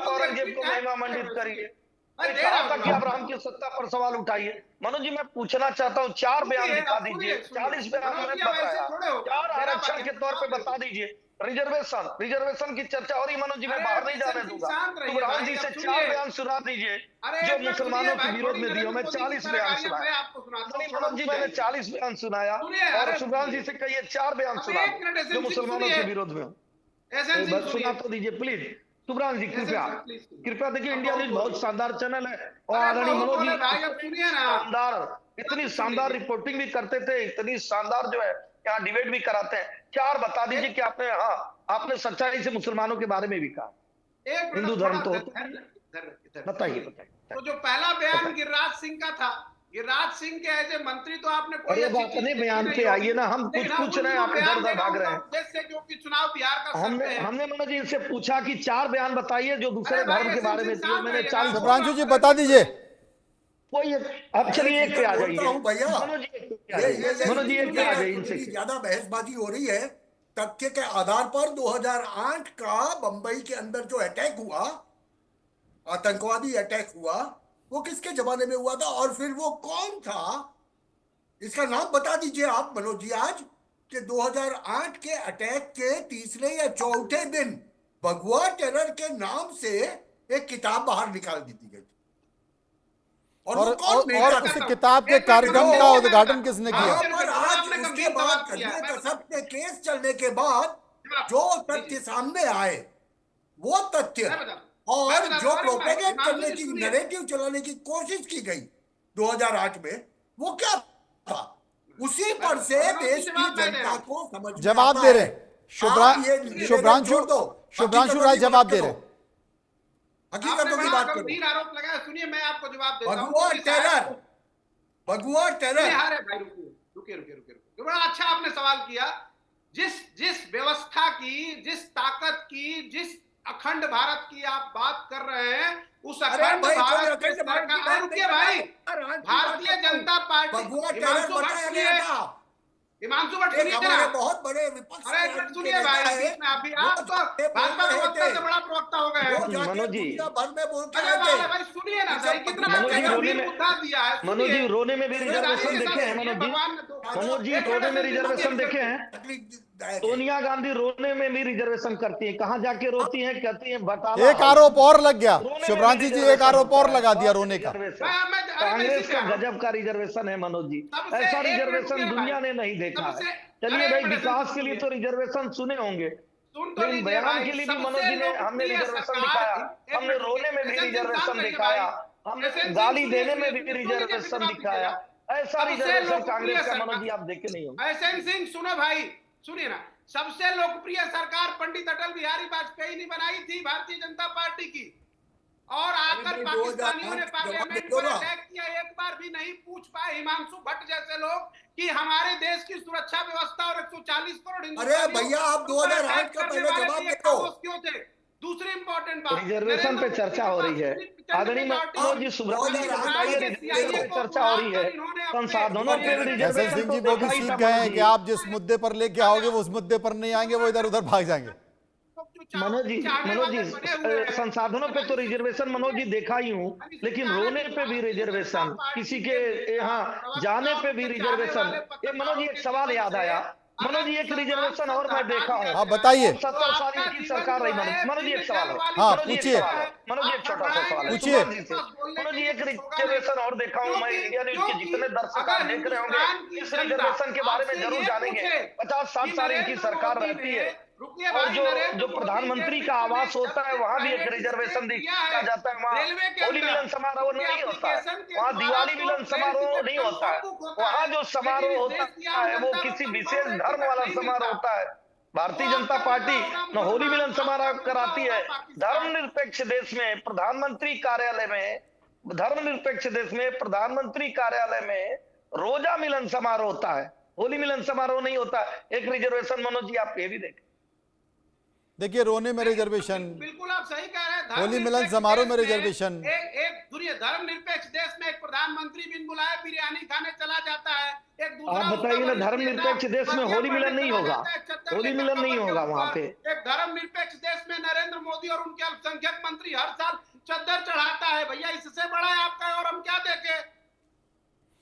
औरंगजेब को महिमा मंडित करिए, कहा था कि अब्राहम की सत्ता पर सवाल उठाइए। मनोज जी, मैं पूछना चाहता हूँ, 4 बयान दिखा दीजिए, 40 बयान मैंने बताया, 4 आरक्षण के तौर पे बता दीजिए। रिजर्वेशन की चर्चा हो रही मनोज जी, मैं बाहर नहीं जाने दूंगा। शुभ्रांशु जी से 4 बयान सुना दीजिए जो मुसलमानों के विरोध में दिए। मैं 40 बयान सुनाया मनोज जी, मैंने 40 बयान सुनाया, और शुभ्रांशु जी से कहिए 4 बयान सुना जो मुसलमानों के विरोध में हो। सुना तो दीजिए प्लीज शुभ्रांशु जी, कृपया देखिए, इंडिया न्यूज बहुत शानदार चैनल है, और आदरणीय मनोज जी शानदार, इतनी शानदार रिपोर्टिंग भी करते थे, इतनी शानदार जो है यहाँ डिबेट भी कराते हैं। 4 बता दीजिए कि आपने, हाँ आपने सच्चाई से मुसलमानों के बारे में भी कहा। एक हिंदू धर्म तो बताइए। तो जो पहला बयान गिरिराज सिंह का था, गिरिराज सिंह के एज ए मंत्री तो आपने अरे अब अपने बयान पे आइए ना, हम कुछ पूछ रहे हैं, आप इधर उधर भाग रहे हैं। क्योंकि चुनाव बिहार का हमने मनोज जी से पूछा कि 4 बयान बताइए जो दूसरे धर्म के बारे में दिए। मैंने 40 शुभ्रांशु जी बता दीजिए। कोई अब चलिए एक पे आ जाइए भैया, मनोज जी एक पे आ जाइए। इनसे ज्यादा बहसबाजी हो रही है तथ्य के आधार पर। 2008 का बंबई के अंदर जो अटैक हुआ, आतंकवादी अटैक हुआ, वो किसके जमाने में हुआ था और फिर वो कौन था, इसका नाम बता दीजिए आप मनोज जी आज, कि 2008 के अटैक के तीसरे या चौथे दिन भगवा टेरर के नाम से एक किताब बाहर निकाल दी गई थी। और उस किताब के कार्यक्रम का उद्घाटन किसने किया? और आज उसके बाद कसब के केस चलने के बाद जो तथ्य सामने आए, वो तथ्य और जो प्रोपेगेट करने की, नैरेटिव चलाने की कोशिश की गई 2008 में, वो क्या था? उसी पर से देश की जनता को समझ जवाब दे रहे शुभ्रांशु राय जवाब दे रहे। हकीकतों की बात करो। आरोप लगाया, सुनिए मैं आपको जवाब देता हूं। भगवा टेरर रुकिए। बड़ा अच्छा आपने सवाल किया। जिस व्यवस्था की, जिस ताकत की, जिस अखंड भारत की आप बात कर रहे हैं, उस अखंड भारत के सरकार, रुकिए भाई, भारतीय जनता पार्टी, हिमांशु भट्ट सुनिए ना, बहुत बड़े विपक्ष, अरे सुनिए भाई, अभी आप तो भाजपा प्रवक्ता से बड़ा प्रवक्ता हो गए हैं मनोज जी। भाई सुनिए ना सही, कितना मुद्दा दिया है। मनोज जी रोने में भी रिजर्वेशन देखे हैं मनोज जी रोने में रिजर्वेशन देखे हैं। सोनिया गांधी रोने में भी रिजर्वेशन करती है, कहाँ जाके रोती हैं, कहती हैं बटाला। एक आरोप और लग गया शुभ्रांशु जी, एक आरोप और लगा दिया रोने का। कांग्रेस का गजब का रिजर्वेशन है मनोज जी, ऐसा रिजर्वेशन दुनिया ने नहीं देखा है। चलिए भाई, विकास के लिए तो रिजर्वेशन सुने होंगे, लेकिन बयान के लिए भी मनोज जी ने, हमने रिजर्वेशन दिखाया, हमने रोने में भी रिजर्वेशन दिखाया, हमने गाली देने में भी रिजर्वेशन दिखाया। ऐसा रिजर्वेशन कांग्रेस का मनोज जी आप देखे नहीं होंगे। एसएन सिंह सुनो भाई, सुनिए ना, सबसे लोकप्रिय सरकार पंडित अटल बिहारी वाजपेयी ने बनाई थी भारतीय जनता पार्टी की, और आकर पाकिस्तानियों ने पार्लियामेंट पर अटैक किया। एक बार भी नहीं पूछ पाए हिमांशु भट्ट जैसे लोग कि हमारे देश की सुरक्षा व्यवस्था और 140 करोड़ हिंदुस्तानियों, अरे भैया आप 2008 का पहले जवाब दे दो। क्यों थे? दूसरी इंपॉर्टेंट बात, रिजर्वेशन पे चर्चा हो रही है। आदरणीय मनोज जी, रिजर्वेशन पे चर्चा हो रही है, संसाधनों पे एसएन सिंह जी वो भी सीख गए हैं कि आप जिस मुद्दे पर लेके आओगे वो उस मुद्दे पर नहीं आएंगे, वो इधर उधर भाग जाएंगे। मनोज जी संसाधनों पे तो रिजर्वेशन मनोज जी देखा ही हूँ, लेकिन रोने पे भी रिजर्वेशन, किसी के यहाँ जाने पे भी रिजर्वेशन। ये मनोज जी एक सवाल याद आया मनोज जी, एक रिजर्वेशन और मैं देखा हूँ। हाँ बताइए। 70 साल की सरकार रही मनोज जी, एक सवाल है। हाँ पूछिए। मनोज जी एक छोटा सा सवाल है पूछिए। मनोज जी, एक रिजर्वेशन और देखा हूँ मैं, इंडिया न्यूज के जितने दर्शक आप देख रहे होंगे, इस रिजर्वेशन के बारे में जरूर जानेंगे। 50-60 साल इनकी सरकार रहती है, और जो प्रधानमंत्री का आवास होता है वहाँ भी एक रिजर्वेशन दिया जाता है। वहाँ होली मिलन समारोह नहीं होता है, वहाँ दिवाली मिलन समारोह नहीं होता है, वहाँ जो समारोह होता है वो किसी विशेष धर्म वाला समारोह होता है। भारतीय जनता पार्टी न होली मिलन समारोह कराती है। धर्मनिरपेक्ष देश में प्रधानमंत्री कार्यालय में, धर्मनिरपेक्ष देश में प्रधानमंत्री कार्यालय में रोजा मिलन समारोह होता है, होली मिलन समारोह नहीं होता। एक रिजर्वेशन मनोज जी आप ये भी देखें। देखिए रोने में रिजर्वेशन, बिल्कुल आप सही कह रहे हैं, होली मिलन समारोह में रिजर्वेशन। एक दुनिया धर्मनिरपेक्ष देश में एक प्रधानमंत्री बिन बुलाए बिरयानी खाने चला जाता है, एक दूसरा। आप बताइए ना, धर्मनिरपेक्ष देश में होली मिलन नहीं होगा, होली मिलन नहीं होगा वहाँ पे। एक धर्मनिरपेक्ष देश में नरेंद्र मोदी और उनके अल्पसंख्यक मंत्री हर साल चद्दर चढ़ाता है। भैया इससे बड़ा है आपका, और हम क्या देखें,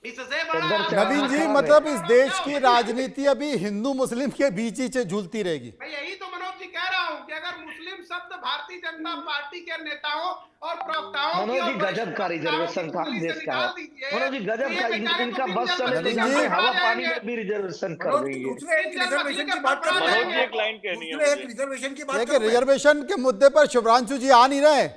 इससे बड़ा। नवीन जी मतलब इस देश की राजनीति अभी हिंदू मुस्लिम के बीच ही से झूलती रहेगी। यही तो मनोज जी कह रहा हूँ कि अगर मुस्लिम शब्द भारतीय जनता पार्टी के नेताओं और प्रवक्ताओं, मनोज जी गजब का रिजर्वेशन का देश का है। मनोज जी गजब का, इनका बस चले जाते हवा पानी में भी रिजर्वेशन कर रही है। रिजर्वेशन की बात कर रहे हैं, एक लाइन कहनी है, रिजर्वेशन की बात। देखिए रिजर्वेशन के मुद्दे पर शुभ्रांशु जी आ नहीं रहे,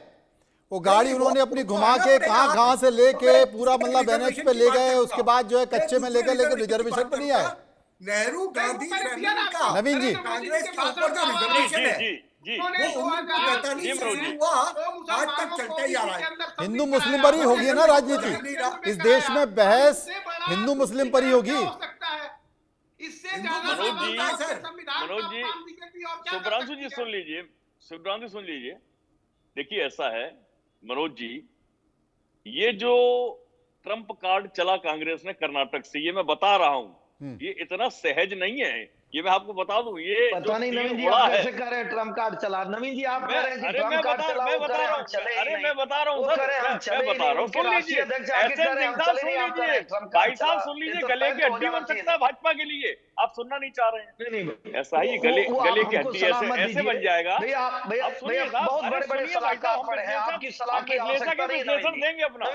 वो गाड़ी उन्होंने अपनी घुमा के कहां से लेके पूरा मतलब एनएच पे ले गए, उसके बाद जो है कच्चे में लेकर, लेकिन रिजर्वेशन पे नहीं आए। नेहरू गांधी फैमिली का नवीन जी। कांग्रेस के ऊपर जो रिजर्वेशन है जी वो 1943 से शुरू हुआ, आज तक चलता ही आ रहा है। हिंदू मुस्लिम पर ही होगी ना राजनीति इस देश में, बहस हिंदू मुस्लिम पर ही होगी। मनोज जी, शुभ्रांशु जी सुन लीजिए, शुभ्रांशु सुन लीजिए। देखिए ऐसा है मनोज जी, ये जो ट्रम्प कार्ड चला कांग्रेस ने कर्नाटक से, ये मैं बता रहा हूं, ये इतना सहज नहीं है। ये मैं आपको बता दूं, ये पता नहीं नवीन जी आप कैसे कह रहे हैं ट्रम्प कार्ड चला। नवीन जी आप कह रहे हैं कि ट्रम्प कार्ड चला, मैं बता रहा हूं, अरे मैं बता रहा हूं सर, मैं बता रहा हूं, सुन लीजिए भाई साहब, सुन लीजिए, गले की हड्डी बन सकता है भाजपा के लिए। आप सुनना नहीं चाह रहे हैं, ऐसा ही गले की हड्डी ऐसे बन जाएगा। आप सुनिए, बहुत बड़े बड़े सलाहकार पड़े हैं, आपकी सलाह की आवश्यकता नहीं है। देंगे अपना,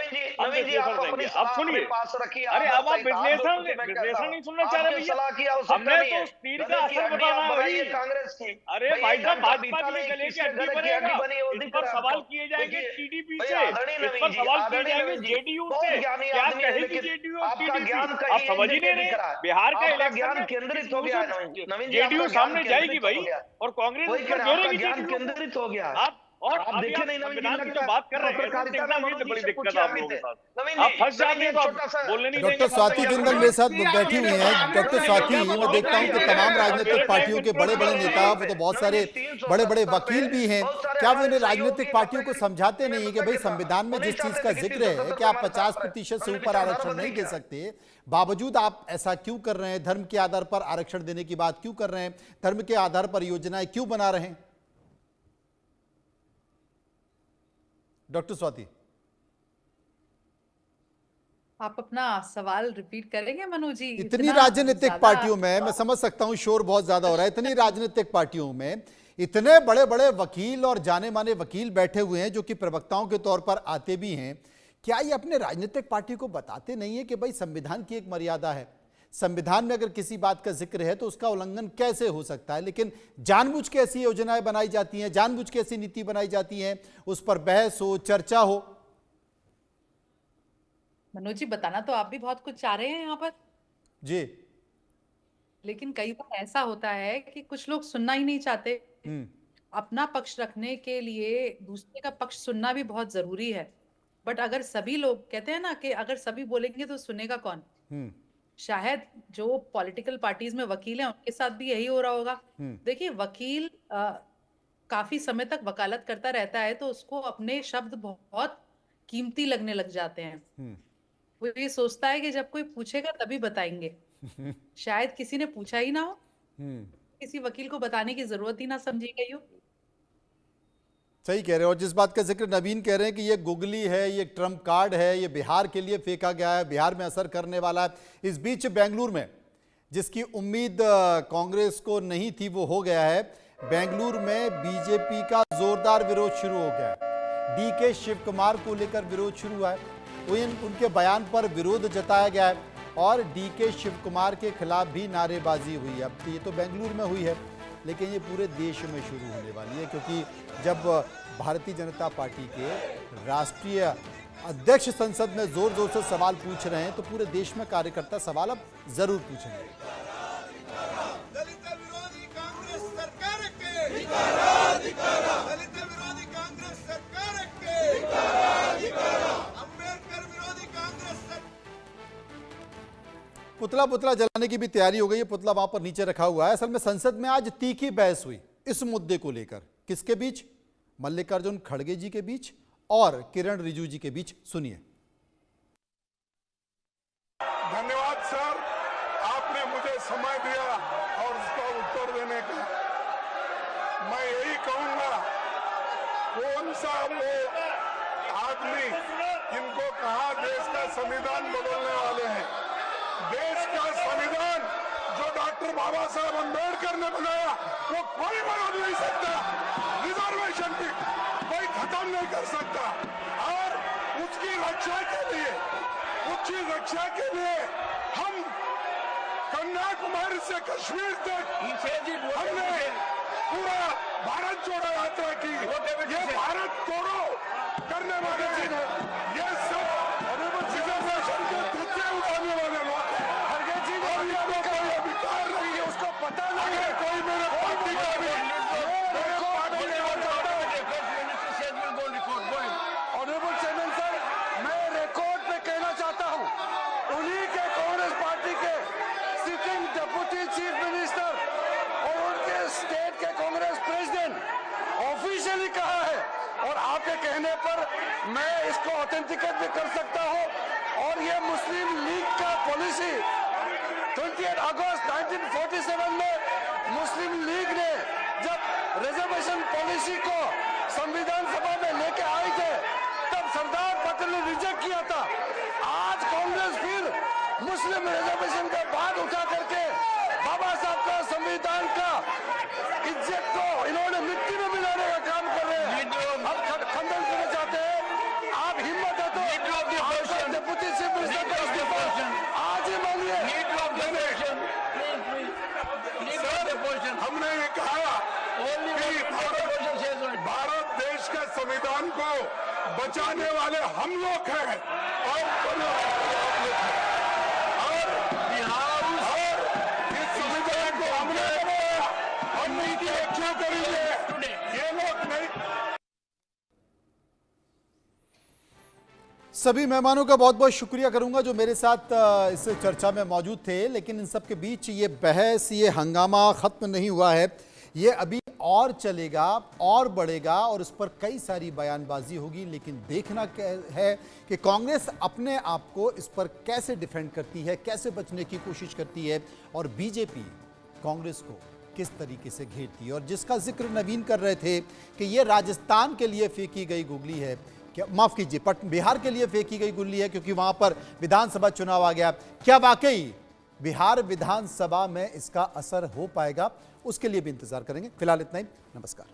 नवीन जी आप अपनी आप सुनिए, पास रखिए। अरे अब आप विश्लेषण नहीं सुनना चाह रहे भैया, हमने तो तीर का असर बताना है भाई। कांग्रेस की, अरे भाई साहब, भाजपा के गले की हड्डी बनेगा, इस पर सवाल किए जाएंगे टीडीपी से, इस पर सवाल किए जाएंगे जेडीयू से, क्या कहेगी जेडीयू और टीडीपी, आप समझ ही नहीं रहे। बिहार का इलेक्शन केंद्रित हो गया नवीन जी, जेडीयू सामने जाएगी भाई, और कांग्रेस उस पर घेरेगी, ज्ञान केंद्रित हो गया। और आप देखिए नहीं नवीन जी, जो बात कर रहे हैं, बड़ी दिक्कत आप लोगों के साथ, आप फंस जाते हैं, बोलने नहीं देंगे। डॉक्टर स्वाति जिंदल मेरे साथ बैठी हुई हैं। डॉक्टर स्वाति, मैं देखता हूं कि तमाम राजनीतिक पार्टियों के बड़े बड़े नेता, वो तो बहुत सारे बड़े बड़े वकील भी हैं, क्या वो इन्हें राजनीतिक पार्टियों को समझाते नहीं है कि भाई संविधान में जिस चीज का जिक्र है कि आप 50% से ऊपर आरक्षण नहीं दे सकते, बावजूद आप ऐसा क्यों कर रहे हैं? धर्म के आधार पर आरक्षण देने की बात क्यों कर रहे हैं? धर्म के आधार पर योजनाएं क्यों बना रहे हैं? डॉक्टर स्वाति, आप अपना सवाल रिपीट करेंगे मनोज जी? इतनी राजनीतिक पार्टियों में, मैं समझ सकता हूं शोर बहुत ज्यादा हो रहा है, इतनी राजनीतिक पार्टियों में इतने बड़े बड़े वकील और जाने माने वकील बैठे हुए हैं जो कि प्रवक्ताओं के तौर पर आते भी हैं, क्या ये अपने राजनीतिक पार्टी को बताते नहीं है कि भाई संविधान की एक मर्यादा है, संविधान में अगर किसी बात का जिक्र है तो उसका उल्लंघन कैसे हो सकता है? लेकिन जानबूझ के ऐसी योजनाएं बनाई जाती हैं, जानबूझ के ऐसी नीति बनाई जाती हैं, उस पर बहस हो, चर्चा हो। मनोज जी, बताना तो आप भी बहुत कुछ चाह रहे हैं यहाँ पर जी, लेकिन कई बार ऐसा होता है कि कुछ लोग सुनना ही नहीं चाहते। अपना पक्ष रखने के लिए दूसरे का पक्ष सुनना भी बहुत जरूरी है, बट अगर सभी लोग कहते हैं ना कि अगर सभी बोलेंगे तो सुनेगा कौन? शायद जो पॉलिटिकल पार्टीज में वकील हैं उनके साथ भी यही हो रहा होगा। देखिए, वकील काफी समय तक वकालत करता रहता है तो उसको अपने शब्द बहुत कीमती लगने लग जाते हैं। वो ये सोचता है कि जब कोई पूछेगा तभी बताएंगे। शायद किसी ने पूछा ही ना हो, किसी वकील को बताने की जरूरत ही ना समझी गई हो। सही कह रहे हो। और जिस बात का जिक्र नवीन कह रहे हैं कि ये गुगली है, ये ट्रम्प कार्ड है, ये बिहार के लिए फेंका गया है, बिहार में असर करने वाला है। इस बीच बेंगलुरु में जिसकी उम्मीद कांग्रेस को नहीं थी वो हो गया है। बेंगलुरु में बीजेपी का जोरदार विरोध शुरू हो गया है। डीके शिव कुमार को लेकर विरोध शुरू हुआ है, उनके बयान पर विरोध जताया गया है और डीके शिव कुमार के खिलाफ भी नारेबाजी हुई है। अब ये तो बेंगलुरु में हुई है, लेकिन ये पूरे देश में शुरू होने वाली है, क्योंकि जब भारतीय जनता पार्टी के राष्ट्रीय अध्यक्ष संसद में जोर जोर से सवाल पूछ रहे हैं तो पूरे देश में कार्यकर्ता सवाल अब जरूर पूछेंगे। पुतला पुतला जलाने की भी तैयारी हो गई है, पुतला वहां पर नीचे रखा हुआ है। असल में संसद में आज तीखी बहस हुई इस मुद्दे को लेकर। किसके बीच? मल्लिकार्जुन खड़गे जी के बीच और किरण रिजिजू जी के बीच। सुनिए। धन्यवाद सर, आपने मुझे समय दिया और उसका उत्तर देने का। मैं यही कहूंगा, कौन सा वो आदमी जिनको कहा देश का संविधान बदलने वाले हैं? देश का संविधान जो डॉक्टर बाबा साहब अम्बेडकर ने बनाया वो कोई बदल नहीं सकता। रिजर्वेशन भी कोई खत्म नहीं कर सकता। और उसकी रक्षा के लिए हम कन्याकुमारी से कश्मीर तक हमने पूरा भारत जोड़ो यात्रा की। ये भारत तोड़ो करने वाले ये सब रिजर्वेशन के धज्जे उड़ाने वाले लोग हैं। और ये कोई अधिकार चीफ मिनिस्टर और उनके स्टेट के कांग्रेस प्रेसिडेंट ऑफिशियली कहा है, और आपके कहने पर मैं इसको ऑथेंटिकेट भी कर सकता हूं। और ये मुस्लिम लीग का पॉलिसी 28 अगस्त 1947 में मुस्लिम लीग ने जब रिजर्वेशन पॉलिसी को संविधान सभा में लेके आए थे, तब सरदार पटेल ने रिजेक्ट किया था। आज कांग्रेस फिर मुस्लिम रिजर्वेशन का बात उठा करके बाबा साहब का संविधान का इज्जत को इन्होंने मिट्टी में मिलाने का काम कर रहे हैं। हम खंडन करना चाहते हैं। आप हिम्मत है तो डिप्टी चीफ मिनिस्टर का इस्तीफा आज ही मांगिए। हमने ये कहा कि भारत देश के संविधान को बचाने वाले हम लोग हैं और इस संविधान को हमने बनाया, हम नीति क्यों करेंगे, ये लोग नहीं। सभी मेहमानों का बहुत बहुत शुक्रिया करूंगा जो मेरे साथ इस चर्चा में मौजूद थे। लेकिन इन सब के बीच ये बहस, ये हंगामा खत्म नहीं हुआ है, ये अभी और चलेगा और बढ़ेगा और इस पर कई सारी बयानबाजी होगी। लेकिन देखना है कि कांग्रेस अपने आप को इस पर कैसे डिफेंड करती है, कैसे बचने की कोशिश करती है और बीजेपी कांग्रेस को किस तरीके से घेरती है। और जिसका जिक्र नवीन कर रहे थे कि ये राजस्थान के लिए फेंकी गई गुगली है, माफ कीजिए बिहार के लिए फेंकी गई गुल्ली है क्योंकि वहां पर विधानसभा चुनाव आ गया। क्या वाकई बिहार विधानसभा में इसका असर हो पाएगा, उसके लिए भी इंतजार करेंगे। फिलहाल इतना ही, नमस्कार।